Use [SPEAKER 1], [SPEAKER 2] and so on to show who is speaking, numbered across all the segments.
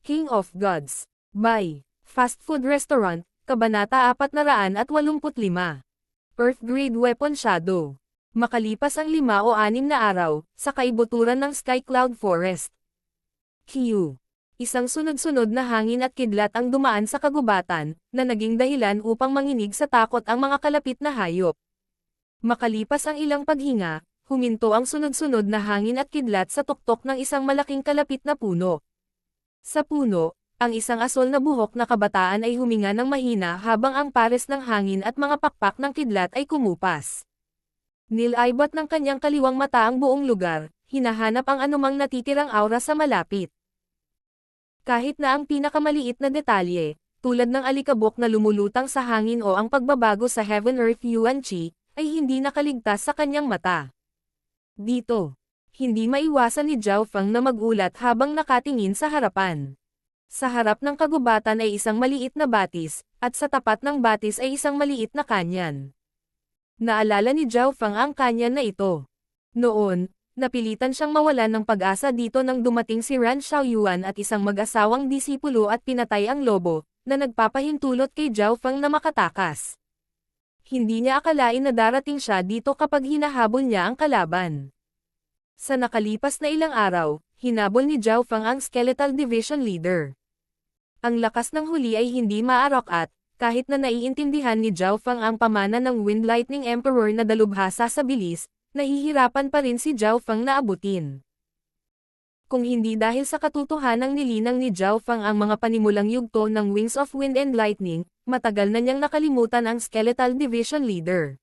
[SPEAKER 1] King of Gods. By Fast Food Restaurant, Kabanata 485. Earth Grade Weapon Shadow. Makalipas ang 5 o 6 na araw, sa kaibuturan ng Sky Cloud Forest. Q. Isang sunod-sunod na hangin at kidlat ang dumaan sa kagubatan, na naging dahilan upang manginig sa takot ang mga kalapit na hayop. Makalipas ang ilang paghinga, huminto ang sunod-sunod na hangin at kidlat sa tuktok ng isang malaking kalapit na puno. Sa puno, ang isang asol na buhok na kabataan ay huminga ng mahina habang ang pares ng hangin at mga pakpak ng kidlat ay kumupas. Nilaybot ng kanyang kaliwang mata ang buong lugar, hinahanap ang anumang natitirang aura sa malapit. Kahit na ang pinakamaliit na detalye, tulad ng alikabok na lumulutang sa hangin o ang pagbabago sa Heaven-Earth Yuan Qi, ay hindi nakaligtas sa kanyang mata. Dito, hindi maiwasan ni Zhao Feng na magulat habang nakatingin sa harapan. Sa harap ng kagubatan ay isang maliit na batis, at sa tapat ng batis ay isang maliit na kanyan. Naalala ni Zhao Feng ang kanyan na ito. Noon, napilitan siyang mawalan ng pag-asa dito nang dumating si Ran Xiaoyuan at isang mag-asawang disipulo at pinatay ang lobo, na nagpapahintulot kay Zhao Feng na makatakas. Hindi niya akalain na darating siya dito kapag hinahabol niya ang kalaban. Sa nakalipas na ilang araw, hinabol ni Zhao Feng ang Skeletal Division Leader. Ang lakas ng huli ay hindi maarokat, kahit na naiintindihan ni Zhao Feng ang pamana ng Wind Lightning Emperor na dalubhasa sa bilis, nahihirapan pa rin si Zhao Feng na abutin. Kung hindi dahil sa katotohanang nilinang ni Zhao Feng ang mga panimulang yugto ng Wings of Wind and Lightning, matagal na niyang nakalimutan ang Skeletal Division Leader.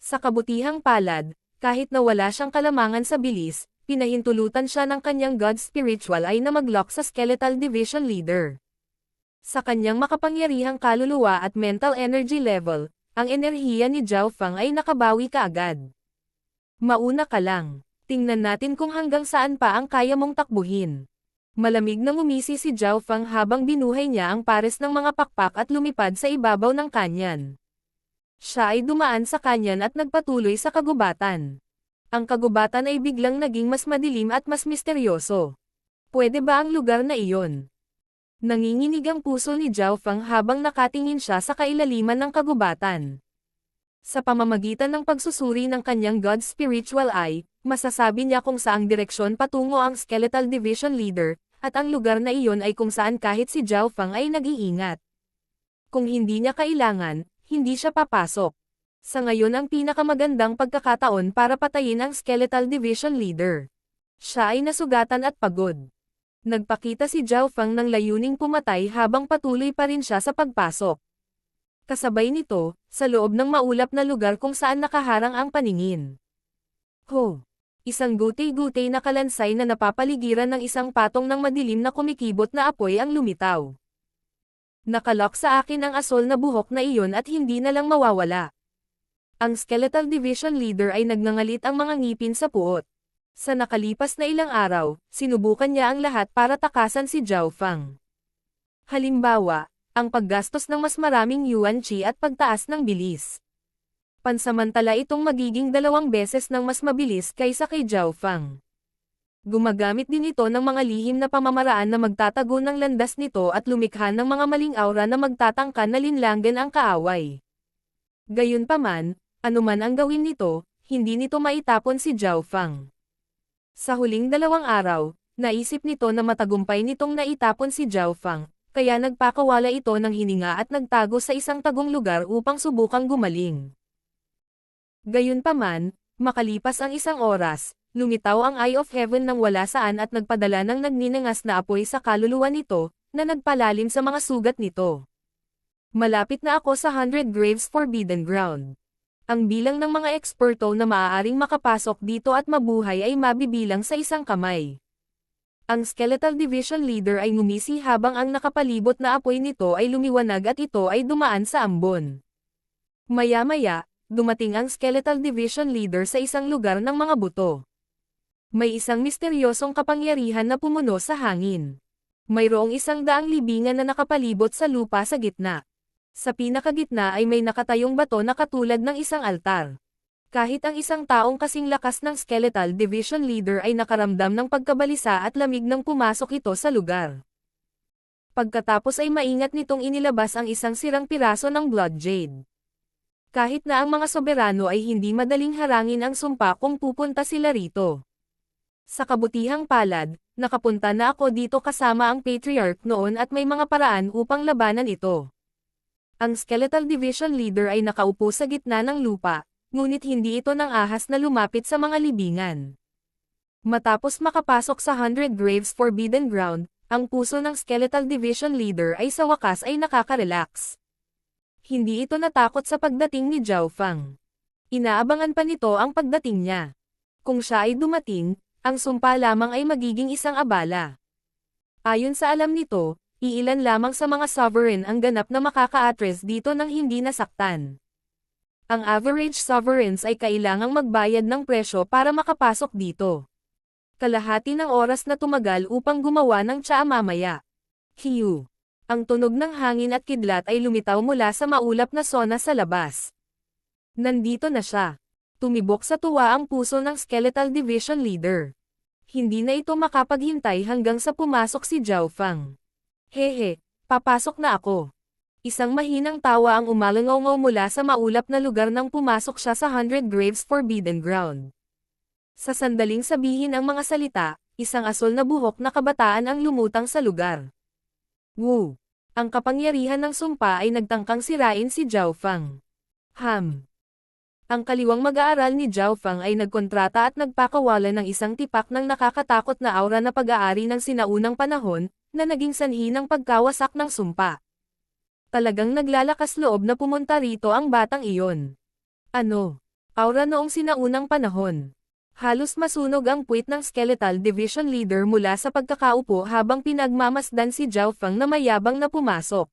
[SPEAKER 1] Sa kabutihang palad, kahit na wala siyang kalamangan sa bilis, pinahintulutan siya ng kanyang God Spiritual ay na mag-lock sa Skeletal Division Leader. Sa kanyang makapangyarihang kaluluwa at mental energy level, ang enerhiya ni Zhao Feng ay nakabawi kaagad. Mauna ka lang, tingnan natin kung hanggang saan pa ang kaya mong takbuhin. Malamig na ngumisi si Zhao Feng habang binuhay niya ang pares ng mga pakpak at lumipad sa ibabaw ng kanyan. Siya ay dumaan sa kanyan at nagpatuloy sa kagubatan. Ang kagubatan ay biglang naging mas madilim at mas misteryoso. Pwede ba ang lugar na iyon? Nanginginig ang puso ni Zhao Feng habang nakatingin siya sa kailaliman ng kagubatan. Sa pamamagitan ng pagsusuri ng kanyang God Spiritual Eye, masasabi niya kung saang direksyon patungo ang Skeletal Division Leader, at ang lugar na iyon ay kung saan kahit si Zhao Feng ay nag-iingat. Kung hindi niya kailangan, hindi siya papasok. Sa ngayon ang pinakamagandang pagkakataon para patayin ang Skeletal Division Leader. Siya ay nasugatan at pagod. Nagpakita si Zhao Feng ng layuning pumatay habang patuloy pa rin siya sa pagpasok. Kasabay nito, sa loob ng maulap na lugar kung saan nakaharang ang paningin. Isang gutay-gutay na kalansay na napapaligiran ng isang patong ng madilim na kumikibot na apoy ang lumitaw. Nakalock sa akin ang asol na buhok na iyon at hindi na lang mawawala. Ang Skeletal Division Leader ay nagngangalit ang mga ngipin sa puot. Sa nakalipas na ilang araw, sinubukan niya ang lahat para takasan si Zhao Feng. Halimbawa, ang paggastos ng mas maraming Yuan Qi at pagtaas ng bilis. Pansamantala itong magiging 2 beses ng mas mabilis kaysa kay Zhao Feng. Gumagamit din ito ng mga lihim na pamamaraan na magtatago ng landas nito at lumikha ng mga maling aura na magtatangka na linlanggan ang kaaway. Gayunpaman, anuman ang gawin nito, hindi nito maitapon si Zhao Feng. Sa huling 2 araw, naisip nito na matagumpay nitong naitapon si Zhao Feng, kaya nagpakawala ito ng hininga at nagtago sa isang tagong lugar upang subukang gumaling. Gayunpaman, makalipas ang 1 oras, lumitaw ang Eye of Heaven nang wala saan at nagpadala ng nagninangas na apoy sa kaluluwa nito, na nagpalalim sa mga sugat nito. Malapit na ako sa 100 Graves Forbidden Ground. Ang bilang ng mga eksperto na maaaring makapasok dito at mabuhay ay mabibilang sa isang kamay. Ang Skeletal Division Leader ay ngumisi habang ang nakapalibot na apoy nito ay lumiwanag at ito ay dumaan sa ambon. Maya-maya, dumating ang Skeletal Division Leader sa isang lugar ng mga buto. May isang misteryosong kapangyarihan na pumuno sa hangin. Mayroong 100 libingan na nakapalibot sa lupa sa gitna. Sa pinakagitna ay may nakatayong bato na katulad ng isang altar. Kahit ang isang taong kasing lakas ng Skeletal Division Leader ay nakaramdam ng pagkabalisa at lamig nang pumasok ito sa lugar. Pagkatapos ay maingat nitong inilabas ang isang sirang piraso ng Blood Jade. Kahit na ang mga soberano ay hindi madaling harangin ang sumpa kung pupunta sila rito. Sa kabutihang palad, nakapunta na ako dito kasama ang Patriarch noon at may mga paraan upang labanan ito. Ang Skeletal Division Leader ay nakaupo sa gitna ng lupa, ngunit hindi ito nang ahas na lumapit sa mga libingan. Matapos makapasok sa 100 Graves Forbidden Ground, ang puso ng Skeletal Division Leader ay sa wakas ay nakaka-relax. Hindi ito natakot sa pagdating ni Zhao Fang. Inaabangan pa nito ang pagdating niya. Kung siya ay dumating, ang sumpa lamang ay magiging isang abala. Ayon sa alam nito, iilan lamang sa mga sovereign ang ganap na makaka-address dito nang hindi nasaktan. Ang average sovereigns ay kailangang magbayad ng presyo para makapasok dito. Kalahati ng oras na tumagal upang gumawa ng tsaa mamaya. Hiu. Ang tunog ng hangin at kidlat ay lumitaw mula sa maulap na sona sa labas. Nandito na siya. Tumibok sa tuwa ang puso ng Skeletal Division Leader. Hindi na ito makapaghintay hanggang sa pumasok si Zhao Fang. Hehe, papasok na ako. Isang mahinang tawa ang umalangaw mula sa maulap na lugar nang pumasok siya sa 100 Graves Forbidden Ground. Sa sandaling sabihin ang mga salita, isang asol na buhok na kabataan ang lumutang sa lugar. Wu! Ang kapangyarihan ng sumpa ay nagtangkang sirain si Zhao Fang. Ang kaliwang mag-aaral ni Zhao Fang ay nagkontrata at nagpakawala ng isang tipak ng nakakatakot na aura na pag-aari ng sinaunang panahon, na naging sanhi ng pagkawasak ng sumpa. Talagang naglalakas loob na pumunta rito ang batang iyon. Ano? Aura noong sinaunang panahon. Halos masunog ang puwit ng Skeletal Division Leader mula sa pagkakaupo habang pinagmamasdan si Zhao Fang na mayabang na pumasok.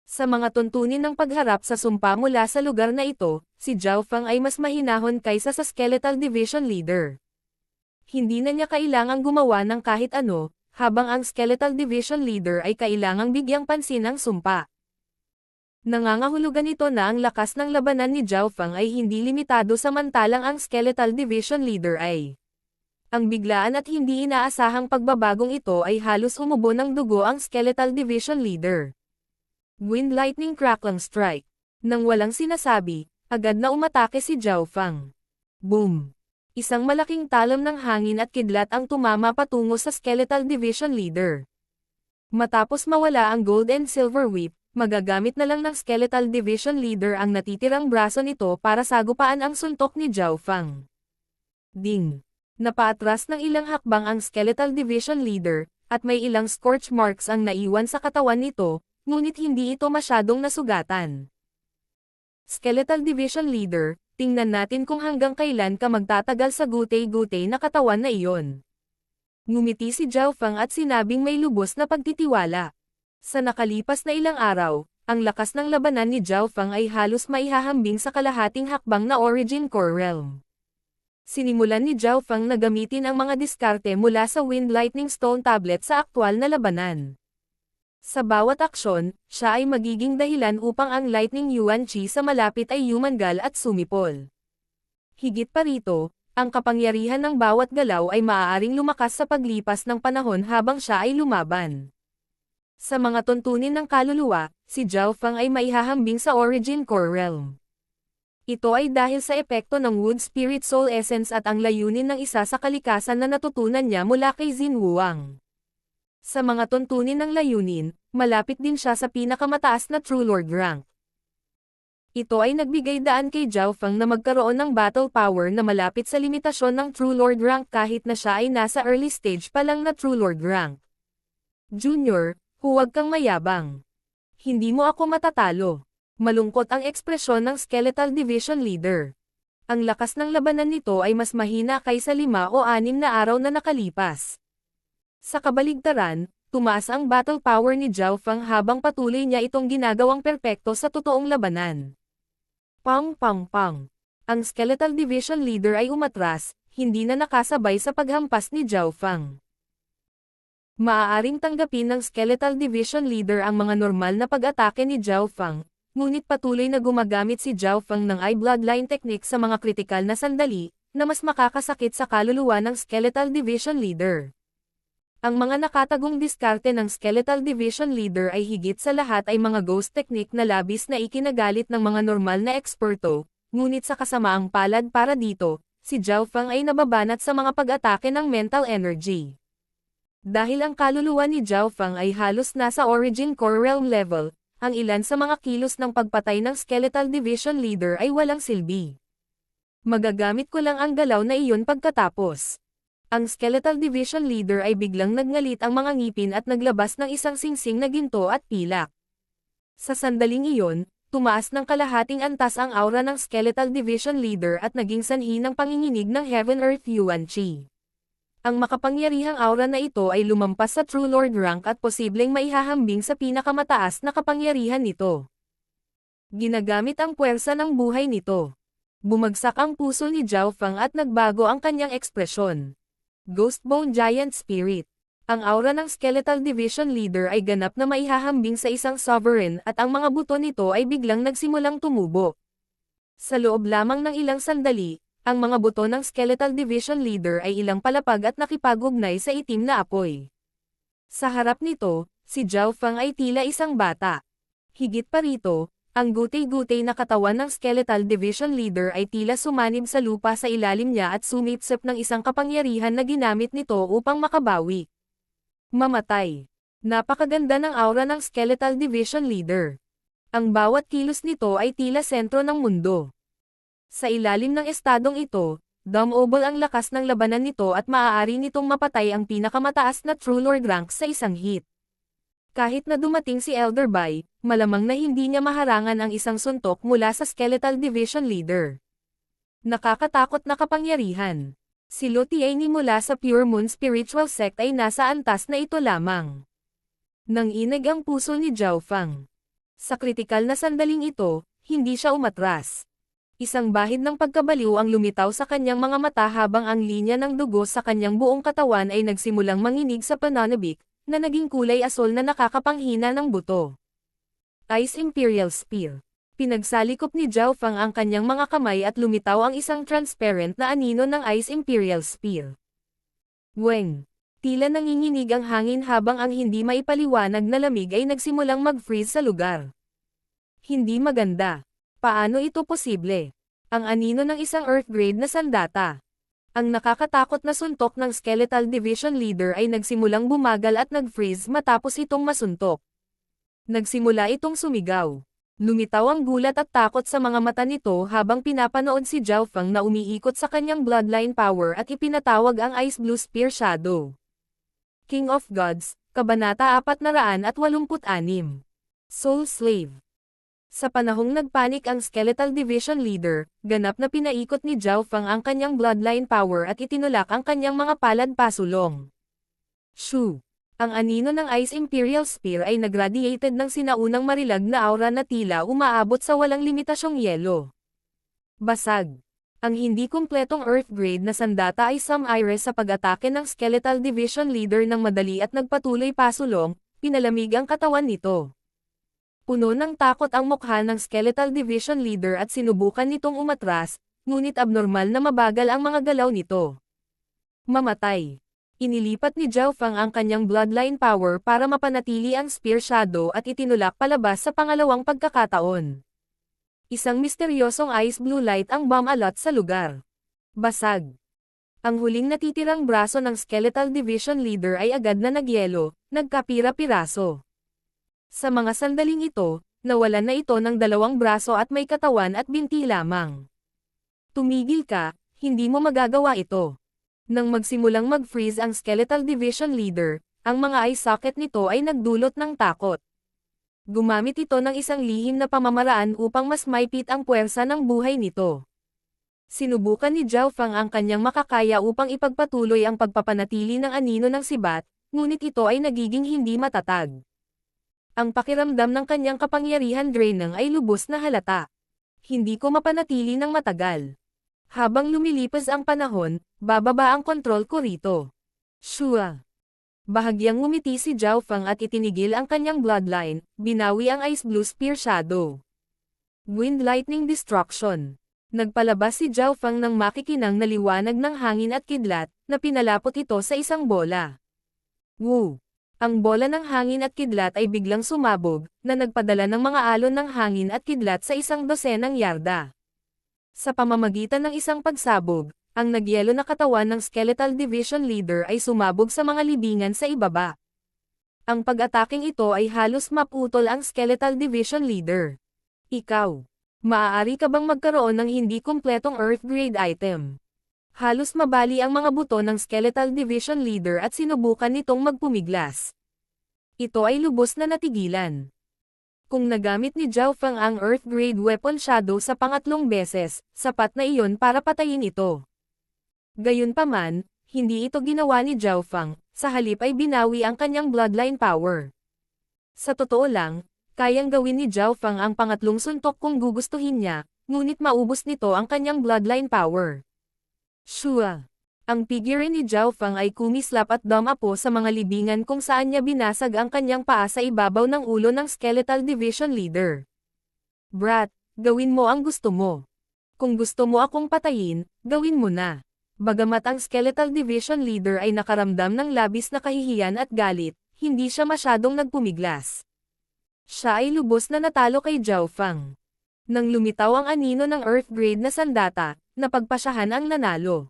[SPEAKER 1] Sa mga tuntunin ng pagharap sa sumpa mula sa lugar na ito, si Zhao Fang ay mas mahinahon kaysa sa Skeletal Division Leader. Hindi na niya kailangang gumawa ng kahit ano, habang ang Skeletal Division Leader ay kailangang bigyang pansin ang sumpa. Nangangahulugan ito na ang lakas ng labanan ni Zhao Fang ay hindi limitado samantalang ang Skeletal Division Leader ay. Ang biglaan at hindi inaasahang pagbabagong ito ay halos umubo ng dugo ang Skeletal Division Leader. Wind Lightning Crackling Strike. Nang walang sinasabi, agad na umatake si Zhao Fang. Boom! Isang malaking talam ng hangin at kidlat ang tumama patungo sa Skeletal Division Leader. Matapos mawala ang Gold and Silver Whip, magagamit na lang ng Skeletal Division Leader ang natitirang braso nito para sagupaan ang suntok ni Zhao Fang. Ding! Napaatras ng ilang hakbang ang Skeletal Division Leader, at may ilang scorch marks ang naiwan sa katawan nito, ngunit hindi ito masyadong nasugatan. Skeletal Division Leader, tingnan natin kung hanggang kailan ka magtatagal sa gutay-gutay na katawan na iyon. Ngumiti si Zhao Fang at sinabing may lubos na pagtitiwala. Sa nakalipas na ilang araw, ang lakas ng labanan ni Zhao Fang ay halos maihahambing sa kalahating hakbang na Origin Core Realm. Sinimulan ni Zhao Fang na gamitin ang mga diskarte mula sa Wind Lightning Stone Tablet sa aktwal na labanan. Sa bawat aksyon, siya ay magiging dahilan upang ang Lightning Yuan Qi sa malapit ay yumangal at sumipol. Higit pa rito, ang kapangyarihan ng bawat galaw ay maaaring lumakas sa paglipas ng panahon habang siya ay lumaban. Sa mga tuntunin ng kaluluwa, si Zhao Fang ay maihahambing sa Origin Core Realm. Ito ay dahil sa epekto ng Wood Spirit Soul Essence at ang layunin ng isa sa kalikasan na natutunan niya mula kay Xin Wuang. Sa mga tuntunin ng layunin, malapit din siya sa pinakamataas na True Lord rank. Ito ay nagbigay daan kay Zhao Fang na magkaroon ng battle power na malapit sa limitasyon ng True Lord rank kahit na siya ay nasa early stage pa lang na True Lord rank. Junior, huwag kang mayabang. Hindi mo ako matatalo. Malungkot ang ekspresyon ng Skeletal Division Leader. Ang lakas ng labanan nito ay mas mahina kaysa 5 o 6 na araw na nakalipas. Sa kabaligtaran, tumaas ang battle power ni Zhao Fang habang patuloy niya itong ginagawang perpekto sa totoong labanan. Pang pang pang. Ang Skeletal Division Leader ay umatras, hindi na nakasabay sa paghampas ni Zhao Fang. Maaaring tanggapin ng Skeletal Division Leader ang mga normal na pag-atake ni Zhao Fang, ngunit patuloy na gumagamit si Zhao Fang ng Eye Bloodline Technique sa mga kritikal na sandali, na mas makakasakit sa kaluluwa ng Skeletal Division Leader. Ang mga nakatagong diskarte ng Skeletal Division Leader ay higit sa lahat ay mga ghost technique na labis na ikinagalit ng mga normal na eksperto, ngunit sa kasamaang palad para dito, si Zhao Feng ay nababanat sa mga pag-atake ng mental energy. Dahil ang kaluluwa ni Zhao Feng ay halos nasa Origin Core Realm level, ang ilan sa mga kilos ng pagpatay ng Skeletal Division Leader ay walang silbi. Magagamit ko lang ang galaw na iyon pagkatapos. Ang Skeletal Division Leader ay biglang nagngalit ang mga ngipin at naglabas ng isang singsing na ginto at pilak. Sa sandaling iyon, tumaas ng kalahating antas ang aura ng Skeletal Division Leader at naging sanhi ng panginginig ng Heaven Earth Yuan Qi. Ang makapangyarihang aura na ito ay lumampas sa True Lord rank at posibleng maihahambing sa pinakamataas na kapangyarihan nito. Ginagamit ang puwersa ng buhay nito. Bumagsak ang puso ni Zhao Feng at nagbago ang kanyang ekspresyon. Ghostbone Giant Spirit. Ang aura ng Skeletal Division Leader ay ganap na maihahambing sa isang sovereign at ang mga buto nito ay biglang nagsimulang tumubo. Sa loob lamang ng ilang sandali, ang mga buto ng Skeletal Division Leader ay ilang palapag at nakipag-ugnay sa itim na apoy. Sa harap nito, si Zhao Feng ay tila isang bata. Higit pa rito, ang gutay-gutay na katawan ng Skeletal Division Leader ay tila sumanib sa lupa sa ilalim niya at sumipsip ng isang kapangyarihan na ginamit nito upang makabawi. Mamatay. Napakaganda ng aura ng Skeletal Division Leader. Ang bawat kilos nito ay tila sentro ng mundo. Sa ilalim ng estadong ito, dumobol ang lakas ng labanan nito at maaari nitong mapatay ang pinakamataas na True Lord rank sa isang hit. Kahit na dumating si Elder Bai, malamang na hindi niya maharangan ang isang suntok mula sa Skeletal Division Leader. Nakakatakot na kapangyarihan. Si Lu Tianyi mula sa Pure Moon Spiritual Sect ay nasa antas na ito lamang. Nanginig ang puso ni Zhao Feng. Sa kritikal na sandaling ito, hindi siya umatras. Isang bahid ng pagkabaliw ang lumitaw sa kanyang mga mata habang ang linya ng dugo sa kanyang buong katawan ay nagsimulang manginig sa pananabik, na naging kulay asol na nakakapanghina ng buto. Ice Imperial Spear. Pinagsalikop ni Zhao Feng ang kanyang mga kamay at lumitaw ang isang transparent na anino ng Ice Imperial Spear. Weng. Tila nanginginig ang hangin habang ang hindi maipaliwanag na lamig ay nagsimulang mag-freeze sa lugar. Hindi maganda. Paano ito posible? Ang anino ng isang Earth-grade na sandata. Ang nakakatakot na suntok ng Skeletal Division Leader ay nagsimulang bumagal at nag-freeze matapos itong masuntok. Nagsimula itong sumigaw. Lumitaw ang gulat at takot sa mga mata nito habang pinapanood si Zhao Feng na umiikot sa kanyang bloodline power at ipinatawag ang Ice Blue Spear Shadow. King of Gods, Kabanata 486. Soul Slave. Sa panahong nagpanik ang Skeletal Division Leader, ganap na pinaikot ni Zhao Feng ang kanyang bloodline power at itinulak ang kanyang mga palad pasulong. Shoo! Ang anino ng Ice Imperial Spear ay nagradiated ng sinaunang marilag na aura na tila umaabot sa walang limitasyong yelo. Basag. Ang hindi kumpletong Earth-grade na sandata ay sum-iris sa pag-atake ng Skeletal Division Leader ng madali at nagpatuloy pasulong, pinalamig ang katawan nito. Puno ng takot ang mukha ng Skeletal Division Leader at sinubukan nitong umatras, ngunit abnormal na mabagal ang mga galaw nito. Mamatay. Inilipat ni Zhao Feng ang kanyang bloodline power para mapanatili ang Spear Shadow at itinulak palabas sa pangalawang pagkakataon. Isang misteryosong ice blue light ang bumalot sa lugar. Basag. Ang huling natitirang braso ng Skeletal Division Leader ay agad na nagyelo, nagkapira-piraso. Sa mga sandaling ito, nawalan na ito ng dalawang braso at may katawan at binti lamang. Tumigil ka, hindi mo magagawa ito. Nang magsimulang mag-freeze ang Skeletal Division Leader, ang mga eye socket nito ay nagdulot ng takot. Gumamit ito ng isang lihim na pamamaraan upang mas maipit ang puwersa ng buhay nito. Sinubukan ni Zhao Feng ang kanyang makakaya upang ipagpatuloy ang pagpapanatili ng anino ng sibat, ngunit ito ay nagiging hindi matatag. Ang pakiramdam ng kanyang kapangyarihan drainang ay lubos na halata. Hindi ko mapanatili ng matagal. Habang lumilipas ang panahon, bababa ang kontrol ko rito. Shua. Bahagyang ngumiti si Zhao Feng at itinigil ang kanyang bloodline, binawi ang Ice Blue Spear Shadow. Wind Lightning Destruction. Nagpalabas si Zhao Feng ng makikinang na liwanag ng hangin at kidlat, na pinalapot ito sa isang bola. Woo! Ang bola ng hangin at kidlat ay biglang sumabog, na nagpadala ng mga alon ng hangin at kidlat sa 100 yarda. Sa pamamagitan ng isang pagsabog, ang nagyelo na katawan ng Skeletal Division Leader ay sumabog sa mga libingan sa ibaba. Ang pag-ataking ito ay halos maputol ang Skeletal Division Leader. Ikaw, maaari ka bang magkaroon ng hindi kumpletong Earth Grade item? Halos mabali ang mga buto ng Skeletal Division Leader at sinubukan nitong magpumiglas. Ito ay lubos na natigilan. Kung nagamit ni Zhao Feng ang Earth Grade Weapon Shadow sa pangatlong beses, sapat na iyon para patayin ito. Gayunpaman, hindi ito ginawa ni Zhao Feng, sa halip ay binawi ang kanyang bloodline power. Sa totoo lang, kayang gawin ni Zhao Feng ang pangatlong suntok kung gugustuhin niya, ngunit maubos nito ang kanyang bloodline power. Shua. Ang figure ni Zhao Feng ay kumislap at dumapo sa mga libingan kung saan niya binasag ang kanyang paa sa ibabaw ng ulo ng Skeletal Division Leader. Brat, gawin mo ang gusto mo. Kung gusto mo akong patayin, gawin mo na. Bagamat ang Skeletal Division Leader ay nakaramdam ng labis na kahihiyan at galit, hindi siya masyadong nagpumiglas. Siya ay lubos na natalo kay Zhao Feng. Nang lumitaw ang anino ng Earth Grade na sandata, napagpasyahan ang nanalo.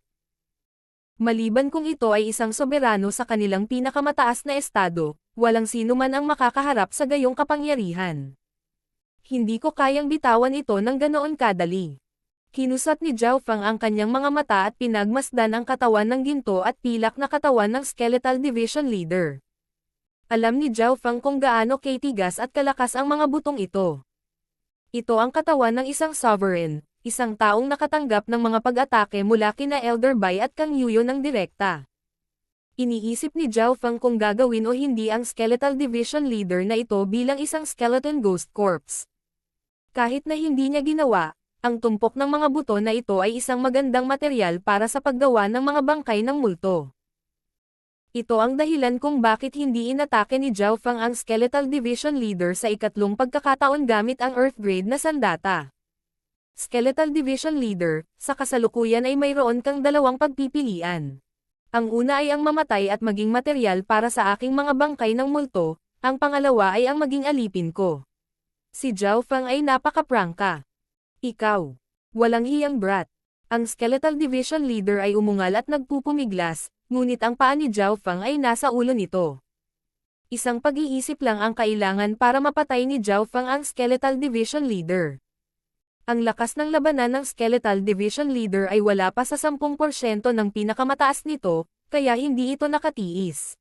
[SPEAKER 1] Maliban kung ito ay isang soberano sa kanilang pinakamataas na estado, walang sino man ang makakaharap sa gayong kapangyarihan. Hindi ko kayang bitawan ito ng ganoon kadali. Kinusat ni Zhao Feng ang kanyang mga mata at pinagmasdan ang katawan ng ginto at pilak na katawan ng Skeletal Division Leader. Alam ni Zhao Feng kung gaano katigas at kalakas ang mga butong ito. Ito ang katawan ng isang sovereign, isang taong nakatanggap ng mga pag-atake mula kina Elder Bai at Kang Yuyo ng direkta. Iniisip ni Zhao Feng kung gagawin o hindi ang Skeletal Division Leader na ito bilang isang skeleton ghost corpse. Kahit na hindi niya ginawa, ang tumpok ng mga buto na ito ay isang magandang material para sa paggawa ng mga bangkay ng multo. Ito ang dahilan kung bakit hindi inatake ni Zhao Feng ang Skeletal Division Leader sa ikatlong pagkakataon gamit ang Earth Grade na sandata. Skeletal Division Leader, sa kasalukuyan ay mayroon kang dalawang pagpipilian. Ang una ay ang mamatay at maging material para sa aking mga bangkay ng multo, ang pangalawa ay ang maging alipin ko. Si Zhao Feng ay napakaprangka. Ikaw, walang hiyang brat. Ang Skeletal Division Leader ay umungal at nagpupumiglas, ngunit ang paa ni Zhao Feng ay nasa ulo nito. Isang pag-iisip lang ang kailangan para mapatay ni Zhao Feng ang Skeletal Division Leader. Ang lakas ng labanan ng Skeletal Division Leader ay wala pa sa 10% ng pinakamataas nito, kaya hindi ito nakatiis.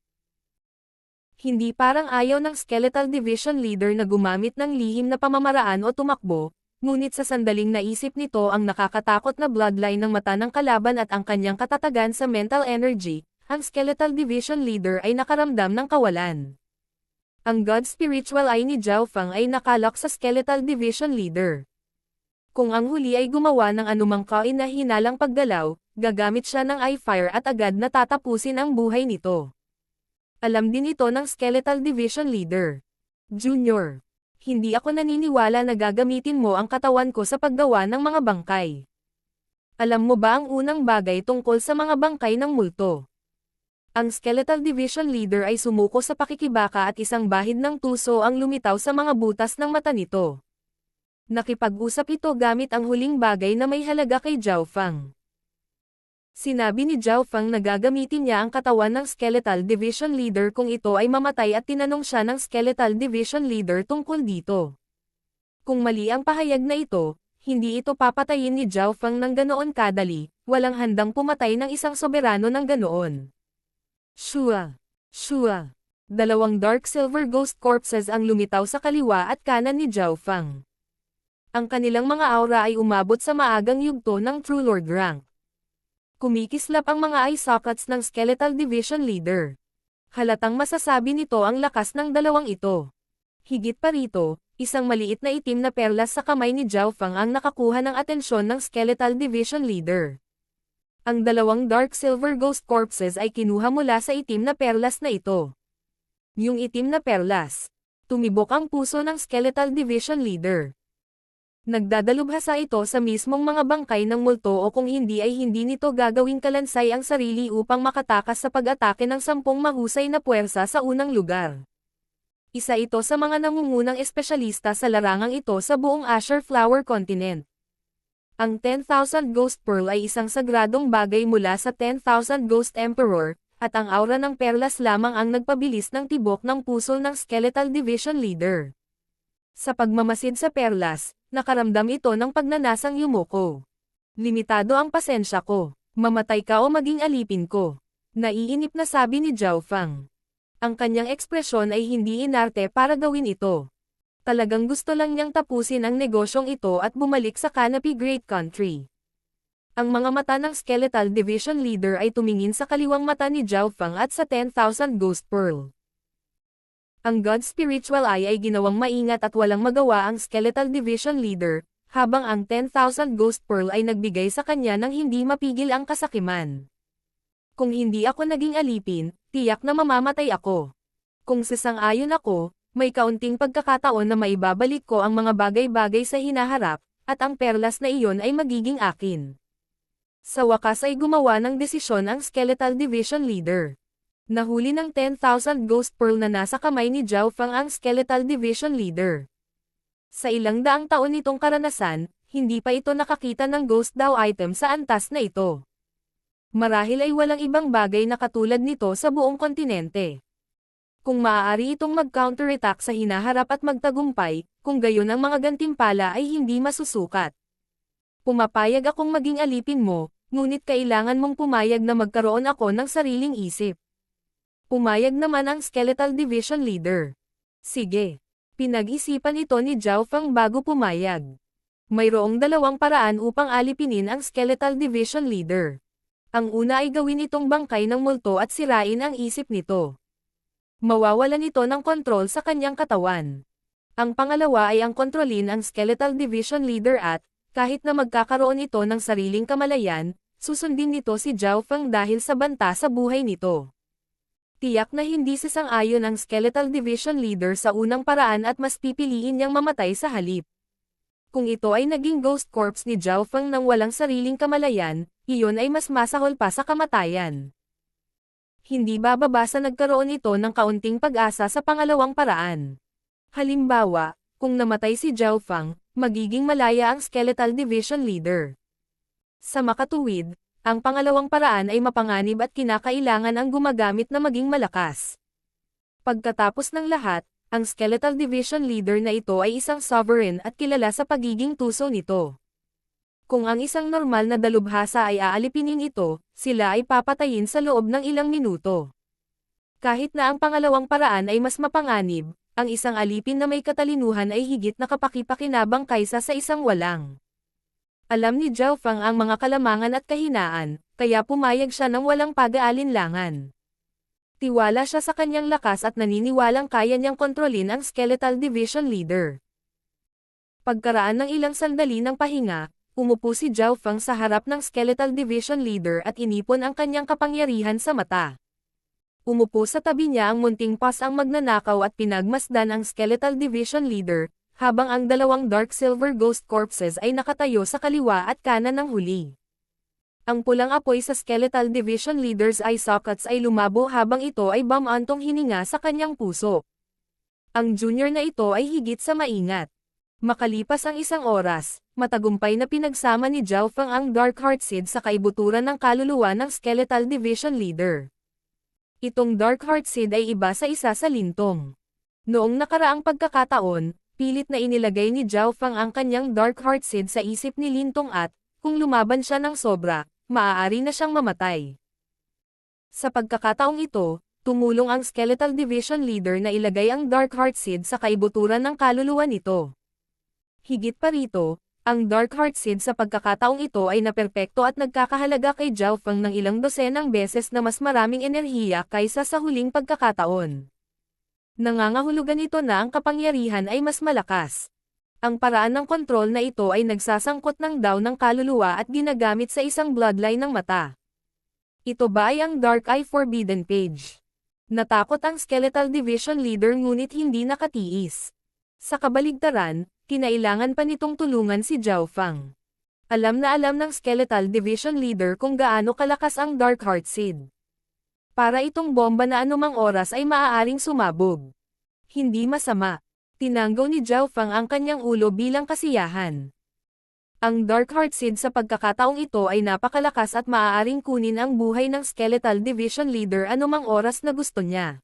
[SPEAKER 1] Hindi parang ayaw ng Skeletal Division Leader na gumamit ng lihim na pamamaraan o tumakbo, ngunit sa sandaling naisip nito ang nakakatakot na bloodline ng mata ng kalaban at ang kanyang katatagan sa mental energy, ang Skeletal Division Leader ay nakaramdam ng kawalan. Ang God Spiritual Eye ni Zhao Feng ay nakalak sa Skeletal Division Leader. Kung ang huli ay gumawa ng anumang kahinahinalang paggalaw, gagamit siya ng Eye Fire at agad na tatapusin ang buhay nito. Alam din ito ng Skeletal Division Leader. Junior, hindi ako naniniwala na gagamitin mo ang katawan ko sa paggawa ng mga bangkay. Alam mo ba ang unang bagay tungkol sa mga bangkay ng multo? Ang Skeletal Division Leader ay sumuko sa pakikibaka at isang bahid ng tuso ang lumitaw sa mga butas ng mata nito. Nakipag-usap ito gamit ang huling bagay na may halaga kay Zhao Feng. Sinabi ni Zhao Feng na gagamitin niya ang katawan ng Skeletal Division Leader kung ito ay mamatay at tinanong siya ng Skeletal Division Leader tungkol dito. Kung mali ang pahayag na ito, hindi ito papatayin ni Zhao Feng ng ganoon kadali, walang handang pumatay ng isang soberano ng ganoon. Shua! Shua! Dalawang Dark Silver Ghost Corpses ang lumitaw sa kaliwa at kanan ni Zhao Feng. Ang kanilang mga aura ay umabot sa maagang yugto ng True Lord rank. Kumikislap ang mga eye sockets ng Skeletal Division Leader. Halatang masasabi nito ang lakas ng dalawang ito. Higit pa rito, isang maliit na itim na perlas sa kamay ni Zhao Feng ang nakakuha ng atensyon ng Skeletal Division Leader. Ang dalawang Dark Silver Ghost Corpses ay kinuha mula sa itim na perlas na ito. Yung itim na perlas. Tumibok ang puso ng Skeletal Division Leader. Nagdadalubhasa ito sa mismong mga bangkay ng multo o kung hindi ay hindi nito gagawing kalansay ang sarili upang makatakas sa pag-atake ng 10 mahusay na puwersa sa unang lugar. Isa ito sa mga nangungunang espesyalista sa larangang ito sa buong Azure Flower Continent. Ang 10,000 Ghost Pearl ay isang sagradong bagay mula sa 10,000 Ghost Emperor, at ang aura ng perlas lamang ang nagpabilis ng tibok ng puso ng Skeletal Division Leader. Sa pagmamasid sa perlas, nakaramdam ito ng pagnanasang yumuko. Limitado ang pasensya ko. Mamatay ka o maging alipin ko. Naiinip na sabi ni Zhao Fang. Ang kanyang ekspresyon ay hindi inarte para gawin ito. Talagang gusto lang niyang tapusin ang negosyong ito at bumalik sa Canopy Great Country. Ang mga mata ng Skeletal Division Leader ay tumingin sa kaliwang mata ni Zhao Fang at sa 10,000 Ghost Pearl. Ang God's Spiritual Eye ay ginawang maingat at walang magawa ang Skeletal Division Leader, habang ang 10,000 Ghost Pearl ay nagbigay sa kanya ng hindi mapigil ang kasakiman. Kung hindi ako naging alipin, tiyak na mamamatay ako. Kung sasang-ayon ako, may kaunting pagkakataon na maibabalik ko ang mga bagay-bagay sa hinaharap, at ang perlas na iyon ay magiging akin. Sa wakas ay gumawa ng desisyon ang Skeletal Division Leader. Nahuli ng 10,000 Ghost Pearl na nasa kamay ni Zhao Fang ang Skeletal Division Leader. Sa ilang daang taon nitong karanasan, hindi pa ito nakakita ng Ghost Dao item sa antas na ito. Marahil ay walang ibang bagay na katulad nito sa buong kontinente. Kung maaari itong mag-counterattack sa hinaharap at magtagumpay, kung gayon ang mga gantimpala ay hindi masusukat. Pumapayag akong maging alipin mo, ngunit kailangan mong pumayag na magkaroon ako ng sariling isip. Pumayag naman ang Skeletal Division Leader. Sige. Pinag-isipan ito ni Zhao Fang bago pumayag. Mayroong dalawang paraan upang alipinin ang Skeletal Division Leader. Ang una ay gawin itong bangkay ng multo at sirain ang isip nito. Mawawalan ito ng kontrol sa kanyang katawan. Ang pangalawa ay ang kontrolin ang Skeletal Division Leader at, kahit na magkakaroon ito ng sariling kamalayan, susundin nito si Zhao Fang dahil sa banta sa buhay nito. Tiyak na hindi sasang-ayon ang Skeletal Division Leader sa unang paraan at mas pipiliin niyang mamatay sa halip. Kung ito ay naging ghost corpse ni Zhao Fang nang walang sariling kamalayan, iyon ay mas masahol pa sa kamatayan. Hindi bababa sa nagkaroon ito ng kaunting pag-asa sa pangalawang paraan. Halimbawa, kung namatay si Zhao Fang, magiging malaya ang Skeletal Division Leader. Sa makatuwid, ang pangalawang paraan ay mapanganib at kinakailangan ang gumagamit na maging malakas. Pagkatapos ng lahat, ang Skeletal Division Leader na ito ay isang sovereign at kilala sa pagiging tuso nito. Kung ang isang normal na dalubhasa ay aalipinin ito, sila ay papatayin sa loob ng ilang minuto. Kahit na ang pangalawang paraan ay mas mapanganib, ang isang alipin na may katalinuhan ay higit na kapakipakinabang kaysa sa isang walang. Alam ni Zhao Fang ang mga kalamangan at kahinaan, kaya pumayag siya ng walang pag-aalinlangan. Tiwala siya sa kanyang lakas at naniniwalang kaya niyang kontrolin ang Skeletal Division Leader. Pagkaraan ng ilang sandali ng pahinga, umupo si Zhao Fang sa harap ng Skeletal Division Leader at inipon ang kanyang kapangyarihan sa mata. Umupo sa tabi niya ang munting pas ang magnanakaw at pinagmasdan ang Skeletal Division Leader, habang ang dalawang Dark Silver Ghost Corpses ay nakatayo sa kaliwa at kanan ng huli. Ang pulang apoy sa Skeletal Division Leader's eye sockets ay lumabo habang ito ay bumantong hininga sa kanyang puso. Ang junior na ito ay higit sa maingat. Makalipas ang isang oras, matagumpay na pinagsama ni Zhao Fang ang Dark Heart Seed sa kaibuturan ng kaluluwa ng Skeletal Division Leader. Itong Dark Heart Seed ay iba sa isa sa lintong. Noong nakaraang pagkakataon, pilit na inilagay ni Zhao Fang ang kanyang Dark Heart Seed sa isip ni Lintong at, kung lumaban siya ng sobra, maaari na siyang mamatay. Sa pagkakataong ito, tumulong ang Skeletal Division Leader na ilagay ang Dark Heart Seed sa kaibuturan ng kaluluwa nito. Higit pa rito, ang Dark Heart Seed sa pagkakataong ito ay naperpekto at nagkakahalaga kay Zhao Fang ng ilang dosenang beses na mas maraming enerhiya kaysa sa huling pagkakataon. Nangangahulugan ito na ang kapangyarihan ay mas malakas. Ang paraan ng kontrol na ito ay nagsasangkot ng Dao ng kaluluwa at ginagamit sa isang bloodline ng mata. Ito ba ay ang Dark Eye Forbidden Page? Natakot ang Skeletal Division Leader ngunit hindi nakatiis. Sa kabaligtaran, kinailangan pa nitong tulungan si Zhao Fang. Alam na alam ng Skeletal Division Leader kung gaano kalakas ang Darkheart Seed. Para itong bomba na anumang oras ay maaaring sumabog. Hindi masama. Tinanggaw ni Zhao Fang ang kanyang ulo bilang kasiyahan. Ang Darkheart Seed sa pagkakataong ito ay napakalakas at maaaring kunin ang buhay ng Skeletal Division Leader anumang oras na gusto niya.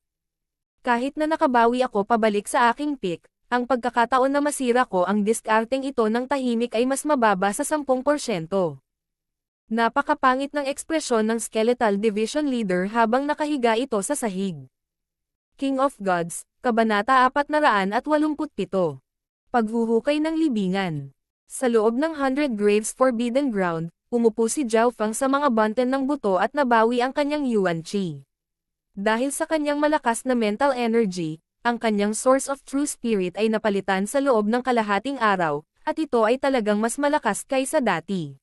[SPEAKER 1] Kahit na nakabawi ako pabalik sa aking pick, ang pagkakataon na masira ko ang diskarteng ito ng tahimik ay mas mababa sa 10%. Napakapangit ng ekspresyon ng Skeletal Division Leader habang nakahiga ito sa sahig. King of Gods, Kabanata 487. Paghuhukay ng libingan. Sa loob ng 100 Graves Forbidden Ground, umupo si Zhao Fang sa mga bunten ng buto at nabawi ang kanyang Yuan Qi. Dahil sa kanyang malakas na mental energy, ang kanyang source of true spirit ay napalitan sa loob ng kalahating araw, at ito ay talagang mas malakas kaysa dati.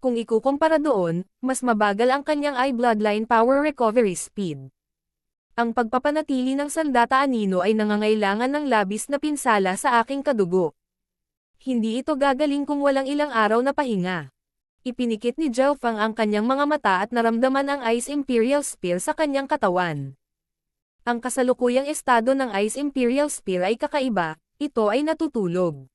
[SPEAKER 1] Kung ikukumpara doon, mas mabagal ang kanyang eye bloodline power recovery speed. Ang pagpapanatili ng sandata anino ay nangangailangan ng labis na pinsala sa aking kadugo. Hindi ito gagaling kung walang ilang araw na pahinga. Ipinikit ni Zhao Fang ang kanyang mga mata at naramdaman ang Ice Imperial Spear sa kanyang katawan. Ang kasalukuyang estado ng Ice Imperial Spear ay kakaiba, ito ay natutulog.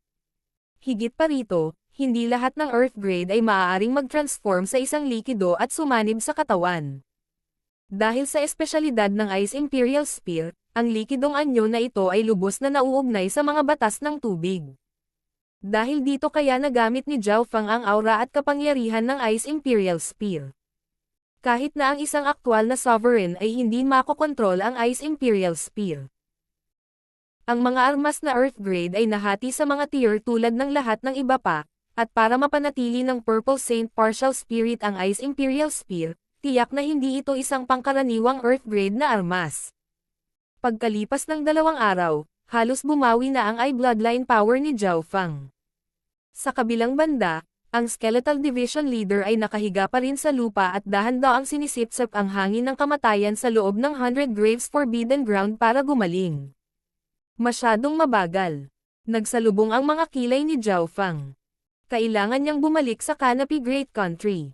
[SPEAKER 1] Higit pa rito, hindi lahat ng Earth Grade ay maaaring mag-transform sa isang likido at sumanib sa katawan. Dahil sa espesyalidad ng Ice Imperial Spear, ang likidong anyo na ito ay lubos na nauugnay sa mga batas ng tubig. Dahil dito kaya nagamit ni Zhao Fang ang aura at kapangyarihan ng Ice Imperial Spear. Kahit na ang isang aktwal na sovereign ay hindi makokontrol ang Ice Imperial Spear. Ang mga armas na Earth Grade ay nahati sa mga tier tulad ng lahat ng iba pa, at para mapanatili ng Purple Saint Partial Spirit ang Ice Imperial Spear, tiyak na hindi ito isang pangkaraniwang Earth Grade na armas. Pagkalipas ng 2 araw, halos bumawi na ang eye bloodline power ni Zhao Fang. Sa kabilang banda, ang Skeletal Division Leader ay nakahiga pa rin sa lupa at dahan-daang sinisipsip ang hangin ng kamatayan sa loob ng 100 Graves Forbidden Ground para gumaling. Masyadong mabagal. Nagsalubong ang mga kilay ni Zhao Fang. Kailangan niyang bumalik sa Canopy Great Country.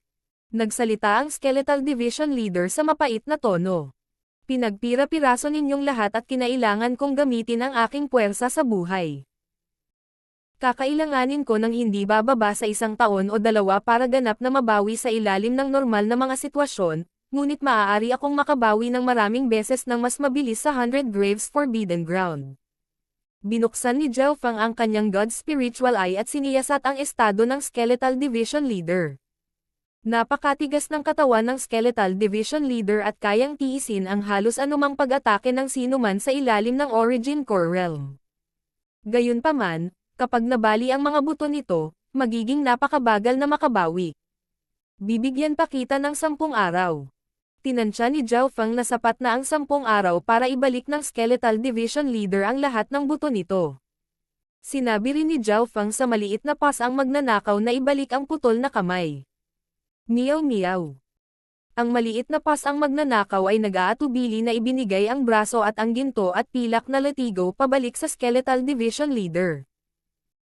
[SPEAKER 1] Nagsalita ang Skeletal Division Leader sa mapait na tono. Pinagpira-piraso ninyong lahat at kinailangan kong gamitin ang aking puwersa sa buhay. Kakailanganin ko ng hindi bababa sa 1 taon o 2 para ganap na mabawi sa ilalim ng normal na mga sitwasyon, ngunit maaari akong makabawi ng maraming beses ng mas mabilis sa 100 Graves Forbidden Ground. Binuksan ni Zhao Fang ang kanyang God Spiritual Eye at siniyasat ang estado ng Skeletal Division Leader. Napakatigas ng katawan ng Skeletal Division Leader at kayang tiisin ang halos anumang pag-atake ng sinuman sa ilalim ng Origin Core Realm. Gayunpaman, kapag nabali ang mga buto nito, magiging napakabagal na makabawi. Bibigyan pa kita ng 10 araw. Tinansya ni Zhao Fang na sapat na ang 10 araw para ibalik ng Skeletal Division Leader ang lahat ng buto nito. Sinabi rin ni Zhao Fang sa maliit na pas ang magnanakaw na ibalik ang putol na kamay. Meow meow. Ang maliit na pas ang magnanakaw ay nag-aatubili na ibinigay ang braso at ang ginto at pilak na latigo pabalik sa Skeletal Division Leader.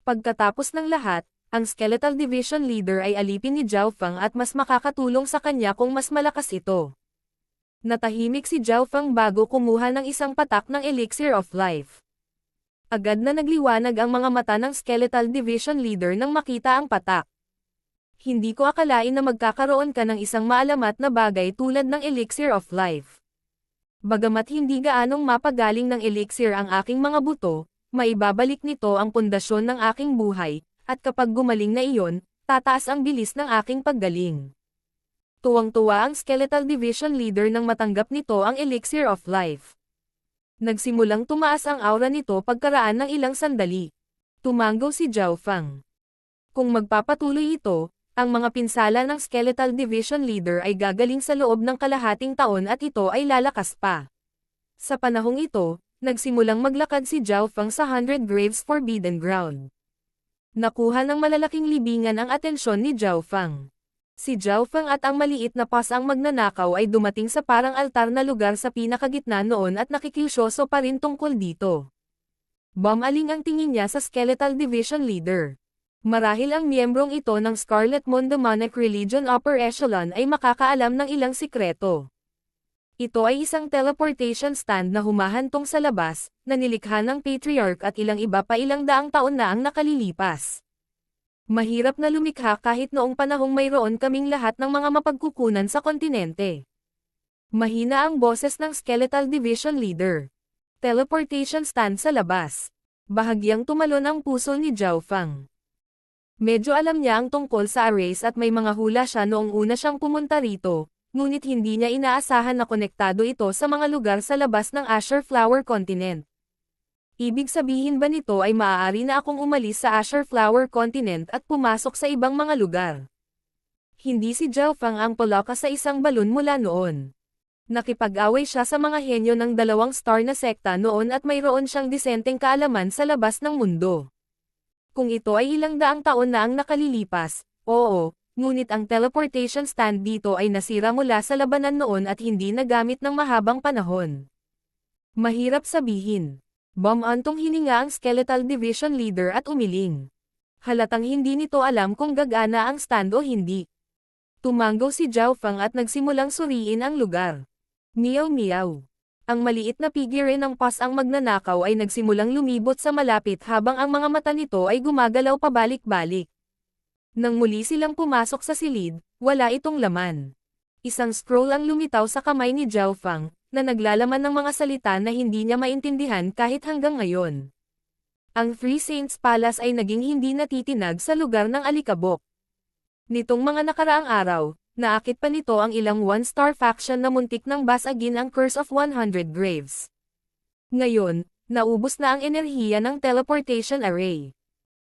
[SPEAKER 1] Pagkatapos ng lahat, ang Skeletal Division Leader ay alipin ni Zhao Fang at mas makakatulong sa kanya kung mas malakas ito. Natahimik si Zhao Fang bago kumuha ng isang patak ng Elixir of Life. Agad na nagliwanag ang mga mata ng Skeletal Division Leader nang makita ang patak. Hindi ko akalain na magkakaroon ka ng isang maalamat na bagay tulad ng Elixir of Life. Bagamat hindi gaanong mapagaling ng elixir ang aking mga buto, maibabalik nito ang pundasyon ng aking buhay, at kapag gumaling na iyon, tataas ang bilis ng aking paggaling. Tuwang-tuwa ang Skeletal Division Leader nang matanggap nito ang Elixir of Life. Nagsimulang tumaas ang aura nito pagkaraan ng ilang sandali. Tumanggaw si Zhao Fang. Kung magpapatuloy ito, ang mga pinsala ng Skeletal Division Leader ay gagaling sa loob ng kalahating taon at ito ay lalakas pa. Sa panahong ito, nagsimulang maglakad si Zhao Fang sa 100 Graves Forbidden Ground. Nakuha ng malalaking libingan ang atensyon ni Zhao Fang. Si Zhao Fang at ang maliit na pas ang magnanakaw ay dumating sa parang altar na lugar sa pinakagitna noon at nakikiusyoso pa rin tungkol dito. Bumaling ang tingin niya sa Skeletal Division Leader. Marahil ang miyembrong ito ng Scarlet Moon Demonic Religion Upper Echelon ay makakaalam ng ilang sikreto. Ito ay isang teleportation stand na humahantong sa labas, na nilikha ng Patriarch at ilang iba pa ilang daang taon na ang nakalilipas. Mahirap na lumikha kahit noong panahong mayroon kaming lahat ng mga mapagkukunan sa kontinente. Mahina ang boses ng Skeletal Division Leader. Teleportation stand sa labas. Bahagyang tumalon ang puso ni Zhao Fang. Medyo alam niya ang tungkol sa arrays at may mga hula siya noong una siyang pumunta rito, ngunit hindi niya inaasahan na konektado ito sa mga lugar sa labas ng Azure Flower Continent. Ibig sabihin ba nito ay maaari na akong umalis sa Azure Flower Continent at pumasok sa ibang mga lugar? Hindi si Zhao Fang ang palaka sa isang balon mula noon. Nakipag-away siya sa mga henyo ng 2 star na sekta noon at mayroon siyang disenteng kaalaman sa labas ng mundo. Kung ito ay ilang daang taon na ang nakalilipas, oo, ngunit ang teleportation stand dito ay nasira mula sa labanan noon at hindi nagamit ng mahabang panahon. Mahirap sabihin. Bumantong hininga ang Skeletal Division Leader at umiling. Halatang hindi nito alam kung gagana ang stand o hindi. Tumanggaw si Zhao Fang at nagsimulang suriin ang lugar. Meow meow. Ang maliit na figure ng pas ang magnanakaw ay nagsimulang lumibot sa malapit habang ang mga mata nito ay gumagalaw pabalik-balik. Nang muli silang pumasok sa silid, wala itong laman. Isang scroll ang lumitaw sa kamay ni Zhao Fang, na naglalaman ng mga salita na hindi niya maintindihan kahit hanggang ngayon. Ang Three Saints Palace ay naging hindi natitinag sa lugar ng alikabok. Nitong mga nakaraang araw, naakit pa nito ang ilang one-star faction na muntik nang basagin ang Curse of 100 Graves. Ngayon, naubos na ang enerhiya ng teleportation array.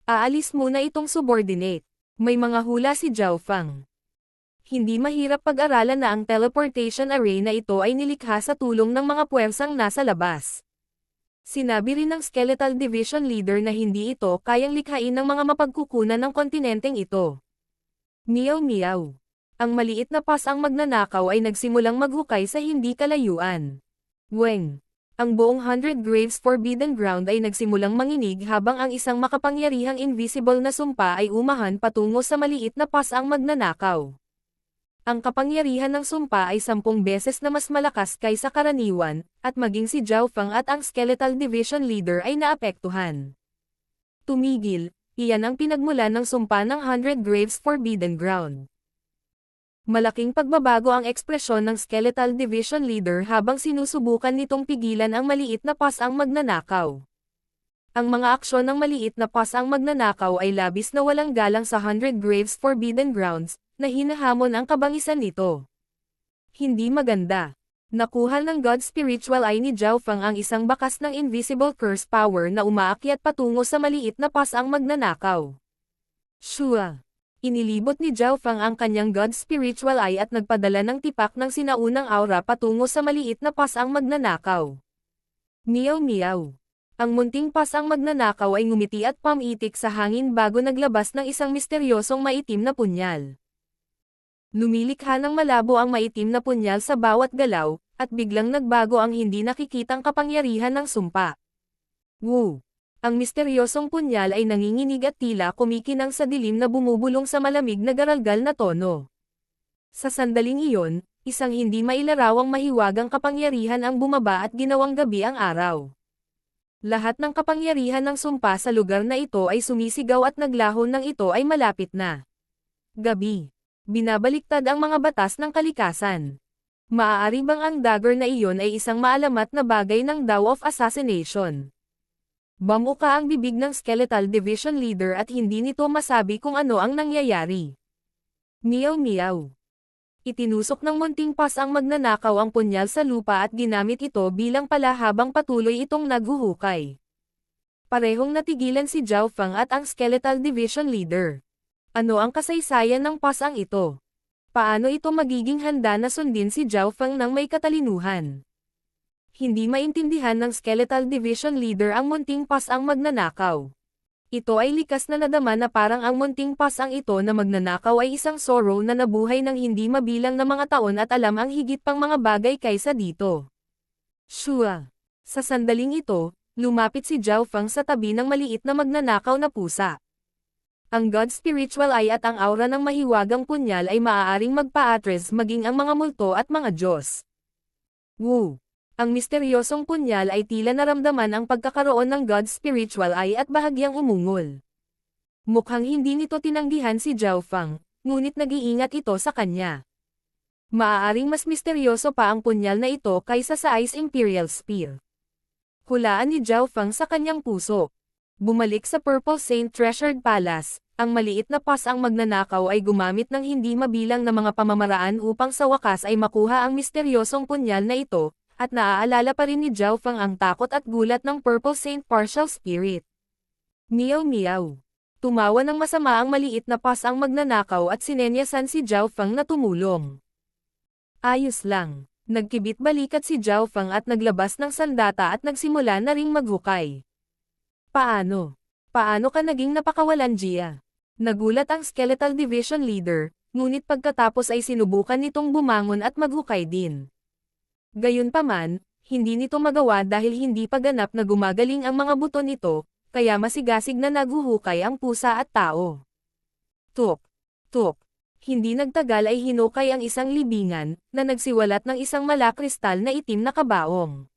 [SPEAKER 1] Aalis muna itong subordinate. May mga hula si Zhao Fang. Hindi mahirap pag-aralan na ang teleportation array na ito ay nilikha sa tulong ng mga puwersang nasa labas. Sinabi rin ng Skeletal Division Leader na hindi ito kayang likhain ng mga mapagkukunan ng kontinenteng ito. Meow meow. Ang maliit na pas ang magnanakaw ay nagsimulang maghukay sa hindi kalayuan. Weng. Ang buong 100 Graves Forbidden Ground ay nagsimulang manginig habang ang isang makapangyarihang invisible na sumpa ay umahan patungo sa maliit na pas ang magnanakaw. Ang kapangyarihan ng sumpa ay 10 beses na mas malakas kaysa karaniwan, at maging si Zhao Fang at ang Skeletal Division Leader ay naapektuhan. Tumigil, iyan ang pinagmulan ng sumpa ng 100 Graves Forbidden Ground. Malaking pagbabago ang ekspresyon ng Skeletal Division Leader habang sinusubukan nitong pigilan ang maliit na pas ang magnanakaw. Ang mga aksyon ng maliit na pas ang magnanakaw ay labis na walang galang sa 100 Graves Forbidden Grounds, na hinahamon ang kabangisan nito. Hindi maganda. Nakuha ng God Spiritual Eye ni Zhao Fang ang isang bakas ng Invisible Curse Power na umaakyat patungo sa maliit na pas ang magnanakaw. Shua! Inilibot ni Zhao Fang ang kanyang God Spiritual Eye at nagpadala ng tipak ng sinaunang aura patungo sa maliit na pas ang magnanakaw. Meow meow. Ang munting pas ang magnanakaw ay ngumiti at pamitik sa hangin bago naglabas ng isang misteryosong maitim na punyal. Lumilikha ng malabo ang maitim na punyal sa bawat galaw, at biglang nagbago ang hindi nakikitang kapangyarihan ng sumpa. Woo! Ang misteryosong punyal ay nanginginig at tila kumikinang sa dilim na bumubulong sa malamig na garalgal na tono. Sa sandaling iyon, isang hindi mailarawang mahiwagang kapangyarihan ang bumaba at ginawang gabi ang araw. Lahat ng kapangyarihan ng sumpa sa lugar na ito ay sumisigaw at naglahon ng ito ay malapit na. Gabi. Binabaliktad ang mga batas ng kalikasan. Maaari bang ang dagger na iyon ay isang maalamat na bagay ng Dao of Assassination? Bamuka ang bibig ng Skeletal Division Leader at hindi nito masabi kung ano ang nangyayari. Meow meow. Itinusok ng munting pas ang magnanakaw ang punyal sa lupa at ginamit ito bilang pala habang patuloy itong naghuhukay. Parehong natigilan si Zhao Fang at ang Skeletal Division Leader. Ano ang kasaysayan ng pasang ito? Paano ito magiging handa na sundin si Zhao Fang ng may katalinuhan? Hindi maintindihan ng Skeletal Division Leader ang munting pasang magnanakaw. Ito ay likas na nadama na parang ang munting pasang ito na magnanakaw ay isang sorrow na nabuhay ng hindi mabilang na mga taon at alam ang higit pang mga bagay kaysa dito. Shua! Sa sandaling ito, lumapit si Zhao Feng sa tabi ng maliit na magnanakaw na pusa. Ang God's Spiritual Eye at ang aura ng mahiwagang punyal ay maaaring magpa-atres maging ang mga multo at mga Diyos. Wu! Ang misteryosong punyal ay tila naramdaman ang pagkakaroon ng God's Spiritual Eye at bahagyang umungol. Mukhang hindi nito tinanggihan si Zhao Feng, ngunit nag-iingat ito sa kanya. Maaaring mas misteryoso pa ang punyal na ito kaysa sa Ice Imperial Spear. Hulaan ni Zhao Feng sa kanyang puso. Bumalik sa Purple Saint Treasured Palace, ang maliit na pas ang magnanakaw ay gumamit ng hindi mabilang na mga pamamaraan upang sa wakas ay makuha ang misteryosong punyal na ito, at naaalala pa rin ni Zhao Feng ang takot at gulat ng Purple Saint Partial Spirit. Meow meow. Tumawa ng masama ang maliit na pas ang magnanakaw at sinenyasan si Zhao Feng na tumulong. Ayos lang. Nagkibit balikat si Zhao Feng at naglabas ng sandata at nagsimula na ring maghukay. Paano? Paano ka naging napakawalan, Jia? Nagulat ang Skeletal Division Leader, ngunit pagkatapos ay sinubukan nitong bumangon at maghukay din. Gayunpaman, hindi nito magawa dahil hindi pa ganap na gumagaling ang mga buto nito, kaya masigasig na naghuhukay ang pusa at tao. Tuk! Tuk! Hindi nagtagal ay hinukay ang isang libingan, na nagsiwalat ng isang malakristal na itim na kabaong.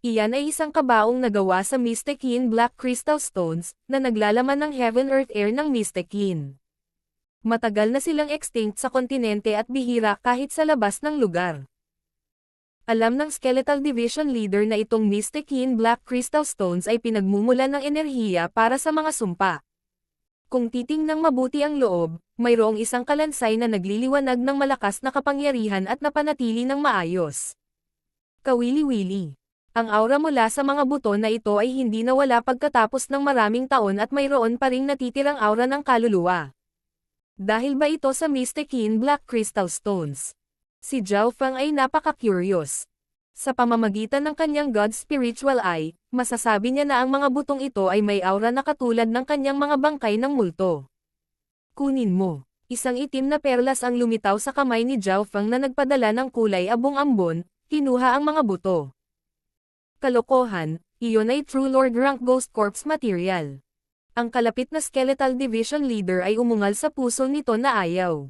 [SPEAKER 1] Iyan ay isang kabaong nagawa sa Mystic Yin Black Crystal Stones, na naglalaman ng Heaven Earth Air ng Mystic Yin. Matagal na silang extinct sa kontinente at bihira kahit sa labas ng lugar. Alam ng Skeletal Division Leader na itong Mystic Yin Black Crystal Stones ay pinagmumulan ng enerhiya para sa mga sumpa. Kung titingnang mabuti ang loob, mayroong isang kalansay na nagliliwanag ng malakas na kapangyarihan at napanatili ng maayos. Kawili-wili. Ang aura mula sa mga buto na ito ay hindi nawala pagkatapos ng maraming taon at mayroon pa ring natitirang aura ng kaluluwa. Dahil ba ito sa Mystic Yin Black Crystal Stones? Si Zhao Feng ay napaka-curious. Sa pamamagitan ng kanyang God's Spiritual Eye, masasabi niya na ang mga butong ito ay may aura na katulad ng kanyang mga bangkay ng multo. Kunin mo. Isang itim na perlas ang lumitaw sa kamay ni Zhao Feng na nagpadala ng kulay abong-ambon, kinuha ang mga buto. Kalokohan, iyon ay True Lord Rank Ghost Corpse material. Ang kalapit na Skeletal Division Leader ay umungal sa puso nito na ayaw.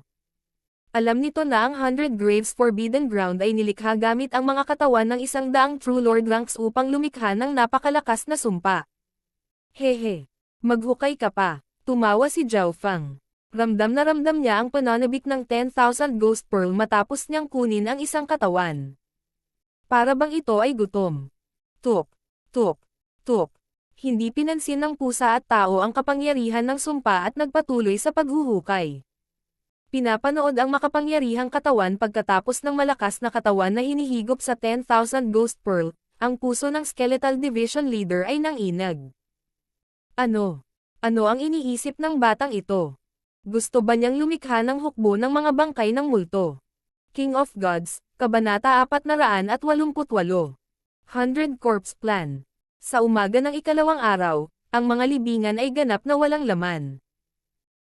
[SPEAKER 1] Alam nito na ang 100 Graves Forbidden Ground ay nilikha gamit ang mga katawan ng 100 True Lord Ranks upang lumikha ng napakalakas na sumpa. Hehe. Maghukay ka pa. Tumawa si Zhao Feng. Ramdam na ramdam niya ang pananabik ng 10,000 Ghost Pearl matapos niyang kunin ang isang katawan. Para bang ito ay gutom. Tuk, tuk, tuk. Hindi pinansin ng pusa at tao ang kapangyarihan ng sumpa at nagpatuloy sa paghuhukay. Pinapanood ang makapangyarihang katawan pagkatapos ng malakas na katawan na hinihigop sa 10,000 Ghost Pearl, ang puso ng Skeletal Division Leader ay nanginag. Ano? Ano ang iniisip ng batang ito? Gusto ba niyang lumikha ng hukbo ng mga bangkay ng multo? King of Gods, Kabanata 488. 100 Corpse Plan. Sa umaga ng ikalawang araw, ang mga libingan ay ganap na walang laman.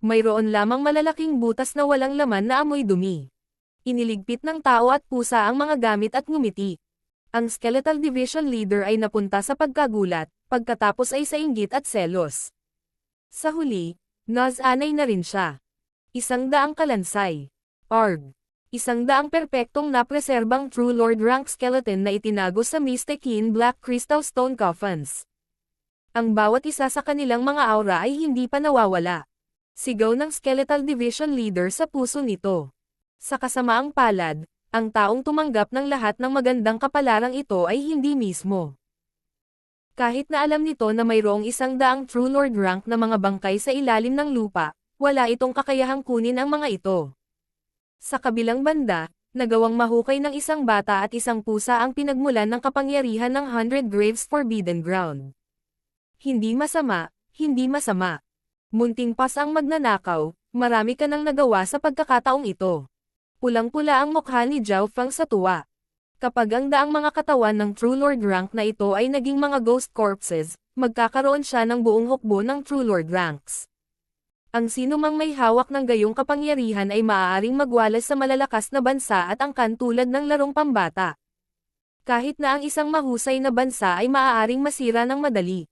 [SPEAKER 1] Mayroon lamang malalaking butas na walang laman na amoy dumi. Iniligpit ng tao at pusa ang mga gamit at ngumiti. Ang Skeletal Division Leader ay napunta sa pagkagulat, pagkatapos ay sa inggit at selos. Sa huli, naz-anay na rin siya. 100 kalansay. Arg. 100 perpektong napreserbang True Lord Rank Skeleton na itinago sa Mystic Yin Black Crystal Stone Coffins. Ang bawat isa sa kanilang mga aura ay hindi pa nawawala. Sigaw ng Skeletal Division Leader sa puso nito. Sa kasamaang palad, ang taong tumanggap ng lahat ng magandang kapalarang ito ay hindi mismo. Kahit na alam nito na mayroong 100 True Lord Rank na mga bangkay sa ilalim ng lupa, wala itong kakayahang kunin ang mga ito. Sa kabilang banda, nagawang mahukay ng isang bata at isang pusa ang pinagmulan ng kapangyarihan ng 100 Graves Forbidden Ground. Hindi masama, hindi masama. Munting pas ang magnanakaw, marami ka nang nagawa sa pagkakataong ito. Pulang-pula ang mukha ni Zhao Feng sa tuwa. Kapag ang daang mga katawan ng True Lord Rank na ito ay naging mga ghost corpses, magkakaroon siya ng buong hukbo ng True Lord Ranks. Ang sinumang may hawak ng gayong kapangyarihan ay maaaring magwalas sa malalakas na bansa at angkan tulad ng larong pambata. Kahit na ang isang mahusay na bansa ay maaaring masira ng madali.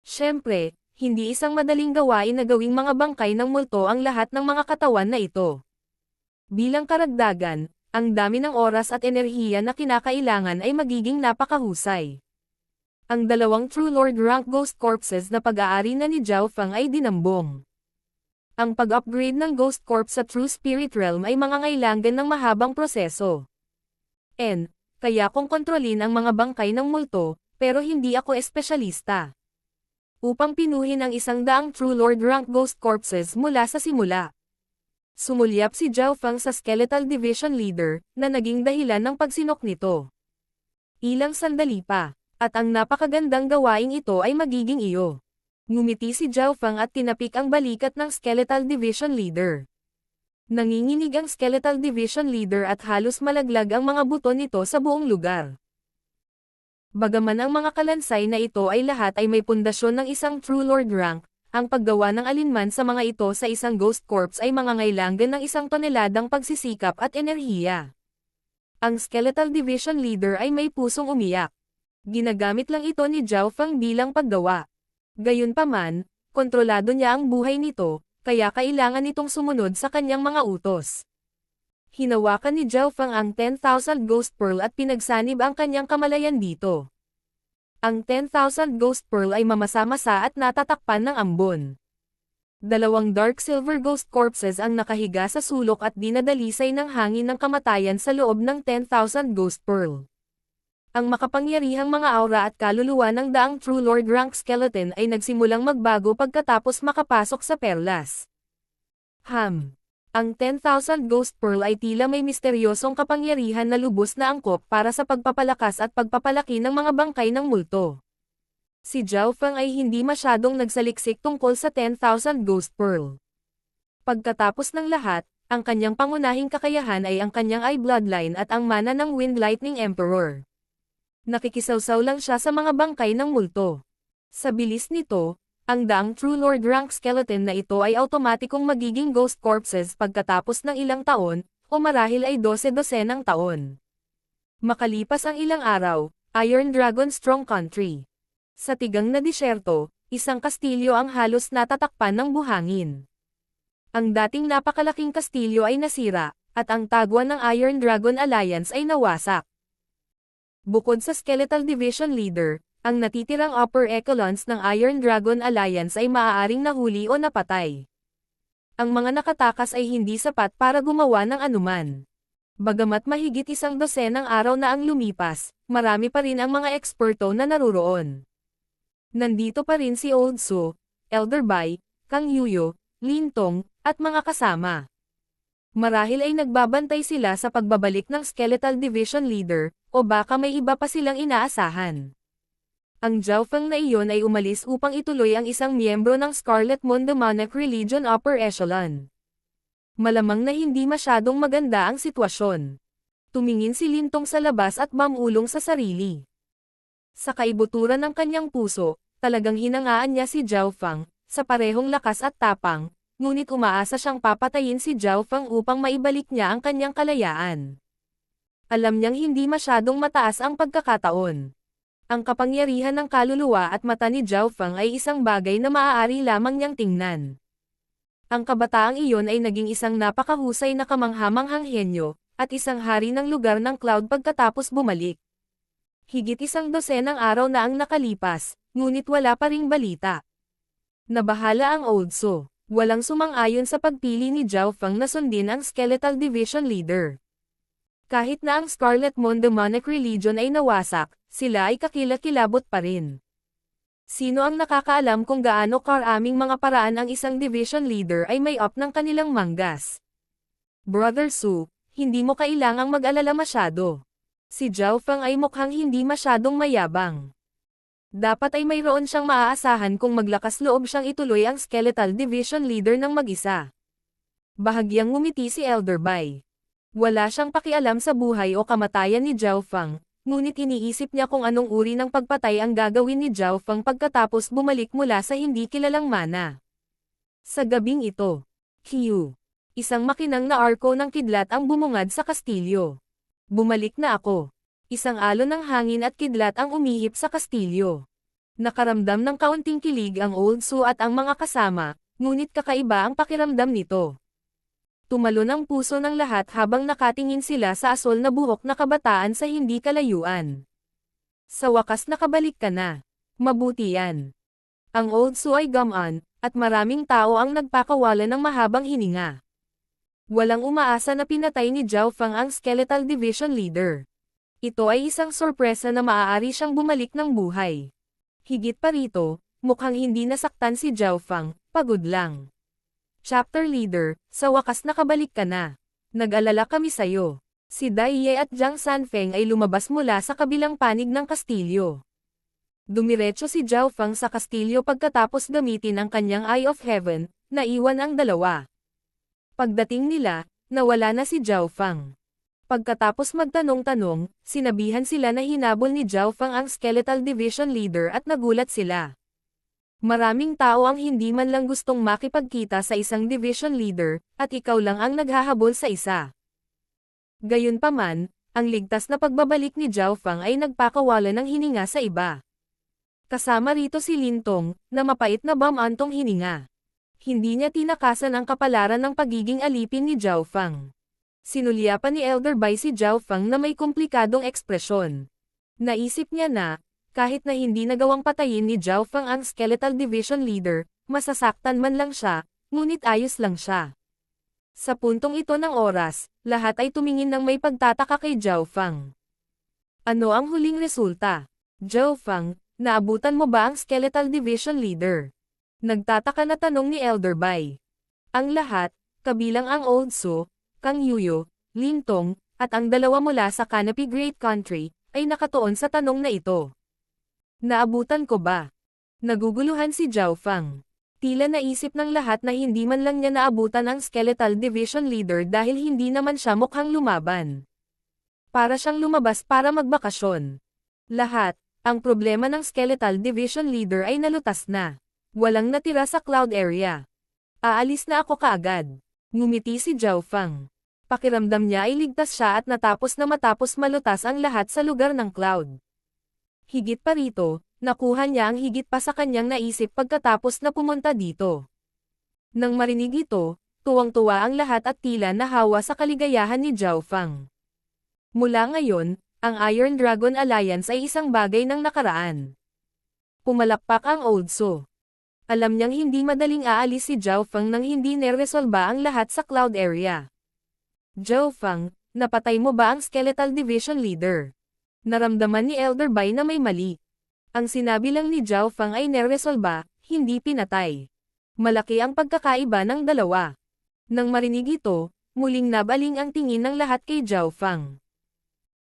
[SPEAKER 1] Siyempre, hindi isang madaling gawain na gawing mga bangkay ng multo ang lahat ng mga katawan na ito. Bilang karagdagan, ang dami ng oras at enerhiya na kinakailangan ay magiging napakahusay. Ang dalawang True Lord rank Ghost Corpses na pag-aari na ni Zhao Feng ay dinambong. Ang pag-upgrade ng Ghost Corpse sa True Spirit Realm ay mangangailangan ng mahabang proseso. Kaya kong kontrolin ang mga bangkay ng multo, pero hindi ako espesyalista. Upang pinuhin ang 100 True Lord rank Ghost Corpses mula sa simula. Sumulyap si Zhao Feng sa Skeletal Division Leader, na naging dahilan ng pagsinok nito. Ilang sandali pa, at ang napakagandang gawaing ito ay magiging iyo. Ngumiti si Zhao Feng at tinapik ang balikat ng Skeletal Division Leader. Nanginginig ang Skeletal Division Leader at halos malaglag ang mga buto nito sa buong lugar. Bagaman ang mga kalansay na ito ay lahat ay may pundasyon ng isang True Lord rank, ang paggawa ng alinman sa mga ito sa isang Ghost Corpse ay mangangailangan ng 1 toneladang pagsisikap at enerhiya. Ang Skeletal Division Leader ay may pusong umiyak. Ginagamit lang ito ni Zhao Feng bilang paggawa. Gayunpaman, kontrolado niya ang buhay nito, kaya kailangan itong sumunod sa kanyang mga utos. Hinawakan ni Zhao Feng ang 10,000 Ghost Pearl at pinagsanib ang kanyang kamalayan dito. Ang 10,000 Ghost Pearl ay mamasa-masa at natatakpan ng ambon. 2 Dark Silver Ghost Corpses ang nakahiga sa sulok at dinadalisay ng hangin ng kamatayan sa loob ng 10,000 Ghost Pearl. Ang makapangyarihang mga aura at kaluluwa ng daang True Lord rank skeleton ay nagsimulang magbago pagkatapos makapasok sa perlas. Ang 10,000 Ghost Pearl ay tila may misteryosong kapangyarihan na lubos na angkop para sa pagpapalakas at pagpapalaki ng mga bangkay ng multo. Si Zhao Feng ay hindi masyadong nagsaliksik tungkol sa 10,000 Ghost Pearl. Pagkatapos ng lahat, ang kanyang pangunahing kakayahan ay ang kanyang Eye Bloodline at ang mana ng Wind Lightning Emperor. Nakikisawsaw lang siya sa mga bangkay ng multo. Sa bilis nito, ang daang True Lord rank skeleton na ito ay automatikong magiging Ghost Corpses pagkatapos ng ilang taon, o marahil ay 12-12 taon. Makalipas ang ilang araw, Iron Dragon Strong Country. Sa tigang na disyerto, isang kastilyo ang halos natatakpan ng buhangin. Ang dating napakalaking kastilyo ay nasira, at ang tagwan ng Iron Dragon Alliance ay nawasak. Bukod sa Skeletal Division Leader, ang natitirang upper echelons ng Iron Dragon Alliance ay maaaring nahuli o napatay. Ang mga nakatakas ay hindi sapat para gumawa ng anuman. Bagamat mahigit 12 araw na ang lumipas, marami pa rin ang mga eksperto na naruroon. Nandito pa rin si Old Su, Elder Bai, Kang Yuyo, Lin Tong, at mga kasama. Marahil ay nagbabantay sila sa pagbabalik ng Skeletal Division Leader, o baka may iba pa silang inaasahan. Ang Zhao Feng na iyon ay umalis upang ituloy ang isang miyembro ng Scarlet Moon Demonic Religion Upper Echelon. Malamang na hindi masyadong maganda ang sitwasyon. Tumingin si Lin Tong sa labas at mamulong sa sarili. Sa kaibuturan ng kanyang puso, talagang hinangaan niya si Zhao Feng, sa parehong lakas at tapang, ngunit umaasa siyang papatayin si Zhao Feng upang maibalik niya ang kanyang kalayaan. Alam niyang hindi masyadong mataas ang pagkakataon. Ang kapangyarihan ng kaluluwa at mata ni Zhao Feng ay isang bagay na maaari lamang niyang tingnan. Ang kabataang iyon ay naging isang napakahusay na kamanghamanghang henyo, at isang hari ng lugar ng Cloud pagkatapos bumalik. Higit 12 araw na ang nakalipas, ngunit wala pa ring balita. Nabahala ang Old Su. Walang sumang-ayon sa pagpili ni Zhao Feng na sundin ang Skeletal Division Leader. Kahit na ang Scarlet Moon Demonic Religion ay nawasak, sila ay kakilakilabot pa rin. Sino ang nakakaalam kung gaano karaming mga paraan ang isang division leader ay may up ng kanilang manggas? Brother Su, hindi mo kailangang mag-alala masyado. Si Zhao Feng ay mukhang hindi masyadong mayabang. Dapat ay mayroon siyang maaasahan kung maglakas loob siyang ituloy ang Skeletal Division Leader ng mag-isa. Bahagyang ngumiti si Elder Bai. Wala siyang pakialam sa buhay o kamatayan ni Zhao Feng, ngunit iniisip niya kung anong uri ng pagpatay ang gagawin ni Zhao Feng pagkatapos bumalik mula sa hindi kilalang mana. Sa gabing ito, isang makinang na arko ng kidlat ang bumungad sa kastilyo. Bumalik na ako. Isang alon ng hangin at kidlat ang umihip sa kastilyo. Nakaramdam ng kaunting kilig ang Old Su at ang mga kasama, ngunit kakaiba ang pakiramdam nito. Tumalon ang puso ng lahat habang nakatingin sila sa asol na buhok na kabataan sa hindi kalayuan. Sa wakas nakabalik ka na. Mabuti yan. Ang Old Su ay gumaan, at maraming tao ang nagpakawala ng mahabang hininga. Walang umaasa na pinatay ni Zhao Fang ang Skeletal Division Leader. Ito ay isang sorpresa na maaari siyang bumalik ng buhay. Higit pa rito, mukhang hindi nasaktan si Zhao Fang, pagod lang. Chapter Leader, sa wakas nakabalik ka na. Nag-alala kami sayo. Si Dai Ye at Jiang Sanfeng ay lumabas mula sa kabilang panig ng kastilyo. Dumiretso si Zhao Fang sa kastilyo pagkatapos gamitin ang kanyang Eye of Heaven, naiwan ang dalawa. Pagdating nila, nawala na si Zhao Fang. Pagkatapos magtanong-tanong, sinabihan sila na hinabol ni Zhao Fang ang Skeletal Division Leader at nagulat sila. Maraming tao ang hindi man lang gustong makipagkita sa isang Division Leader, at ikaw lang ang naghahabol sa isa. Gayunpaman, ang ligtas na pagbabalik ni Zhao Fang ay nagpakawala ng hininga sa iba. Kasama rito si Lin Tong, na mapait na bamantong hininga. Hindi niya tinakasan ang kapalaran ng pagiging alipin ni Zhao Fang. Sinulyapan ni Elder Bai si Zhao Fang na may komplikadong ekspresyon. Naisip niya na, kahit na hindi nagawang patayin ni Zhao Fang ang Skeletal Division Leader, masasaktan man lang siya, ngunit ayos lang siya. Sa puntong ito ng oras, lahat ay tumingin ng may pagtataka kay Zhao Fang. Ano ang huling resulta? Zhao Fang, naabutan mo ba ang Skeletal Division Leader? Nagtataka na tanong ni Elder Bai. Ang lahat, kabilang ang Old Su, Kang Yuyo, Lin Tong, at ang dalawa mula sa Canopy Great Country, ay nakatuon sa tanong na ito. Naabutan ko ba? Naguguluhan si Zhao Fang. Tila naisip ng lahat na hindi man lang niya naabutan ang Skeletal Division Leader dahil hindi naman siya mukhang lumaban. Para siyang lumabas para magbakasyon. Lahat, ang problema ng Skeletal Division Leader ay nalutas na. Walang natira sa cloud area. Aalis na ako kaagad. Ngumiti si Zhao Fang. Pakiramdam niya ay ligtas siya at natapos na matapos malutas ang lahat sa lugar ng cloud. Higit pa rito, nakuha niya ang higit pa sa kanyang naisip pagkatapos na pumunta dito. Nang marinig ito, tuwang-tuwa ang lahat at tila nahawa sa kaligayahan ni Zhao Fang. Mula ngayon, ang Iron Dragon Alliance ay isang bagay ng nakaraan. Pumalakpak ang Old Su. Alam niyang hindi madaling aalis si Zhao Fang nang hindi neresolba ang lahat sa cloud area. Zhao Fang, napatay mo ba ang Skeletal Division Leader? Naramdaman ni Elder Bai na may mali. Ang sinabi lang ni Zhao Fang ay neresolba, hindi pinatay. Malaki ang pagkakaiba ng dalawa. Nang marinig ito, muling nabaling ang tingin ng lahat kay Zhao Fang.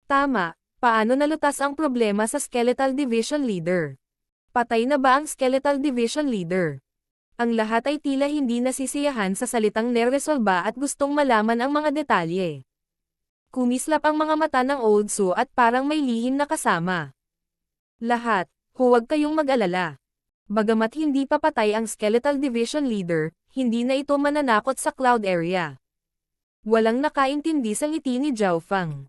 [SPEAKER 1] Tama, paano nalutas ang problema sa Skeletal Division Leader? Patay na ba ang Skeletal Division Leader? Ang lahat ay tila hindi nasisiyahan sa salitang neresolba at gustong malaman ang mga detalye. Kumislap ang mga mata ng Old Su at parang may lihim na kasama. Lahat, huwag kayong mag-alala. Bagamat hindi pa patay ang Skeletal Division Leader, hindi na ito mananakot sa cloud area. Walang nakaintindi sa ngiti ni Zhao Fang.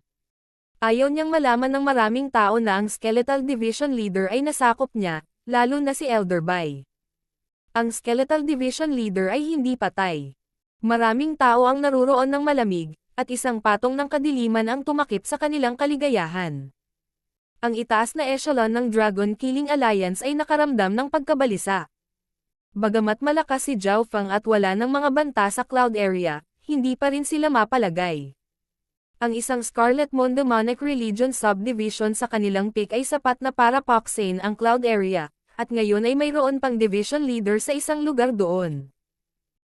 [SPEAKER 1] Ayaw niyang malaman ng maraming tao na ang Skeletal Division Leader ay nasakop niya, lalo na si Elder Bai. Ang Skeletal Division Leader ay hindi patay. Maraming tao ang naruroon ng malamig, at isang patong ng kadiliman ang tumakip sa kanilang kaligayahan. Ang itaas na echelon ng Dragon Killing Alliance ay nakaramdam ng pagkabalisa. Bagamat malakas si Zhao Fang at wala ng mga banta sa cloud area, hindi pa rin sila mapalagay. Ang isang Scarlet Moon Demonic Religion Subdivision sa kanilang peak ay sapat na para paksain ang cloud area, at ngayon ay mayroon pang division leader sa isang lugar doon.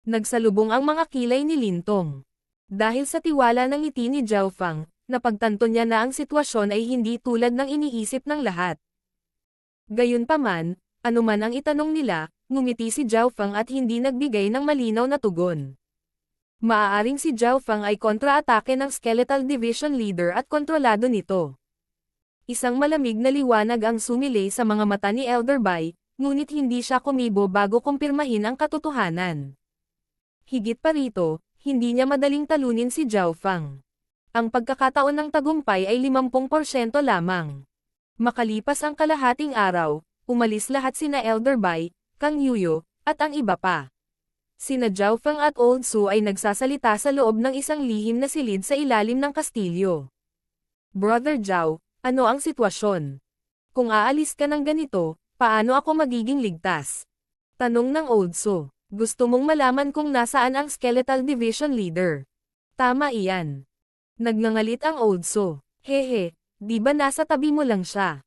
[SPEAKER 1] Nagsalubong ang mga kilay ni Lin Tong. Dahil sa tiwala ng ngiti ni Zhao Fang, napagtanto niya na ang sitwasyon ay hindi tulad ng iniisip ng lahat. Gayunpaman, anuman ang itanong nila, ngumiti si Zhao Fang at hindi nagbigay ng malinaw na tugon. Maaaring si Zhao Fang ay kontra-atake ng Skeletal Division Leader at kontrolado nito. Isang malamig na liwanag ang sumilay sa mga mata ni Elder Bai, ngunit hindi siya kumibo bago kumpirmahin ang katotohanan. Higit pa rito, hindi niya madaling talunin si Zhao Fang. Ang pagkakataon ng tagumpay ay 50% lamang. Makalipas ang kalahating araw, umalis lahat sina Elder Bai, Kang Yuyo, at ang iba pa. Sina Zhao Feng at Old Su ay nagsasalita sa loob ng isang lihim na silid sa ilalim ng kastilyo. Brother Zhao, ano ang sitwasyon? Kung aalis ka ng ganito, paano ako magiging ligtas? Tanong ng Old Su. Gusto mong malaman kung nasaan ang Skeletal Division Leader? Tama iyan. Nagngangalit ang Old Su. Hehe, di ba nasa tabi mo lang siya?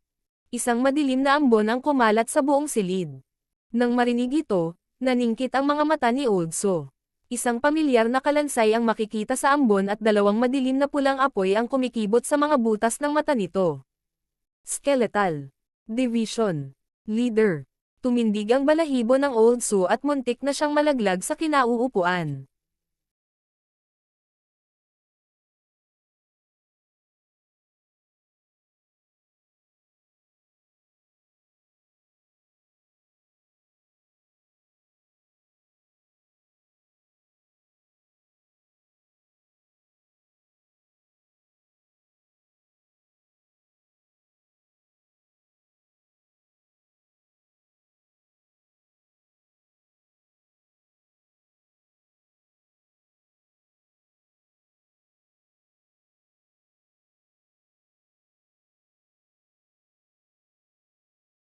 [SPEAKER 1] Isang madilim na ambon ang kumalat sa buong silid. Nang marinig ito, naningkit ang mga mata ni Old Su. Isang pamilyar na kalansay ang makikita sa ambon at dalawang madilim na pulang apoy ang kumikibot sa mga butas ng mata nito. Skeletal Division Leader. Tumindig ang balahibo ng Old Su at muntik na siyang malaglag sa kinauupuan.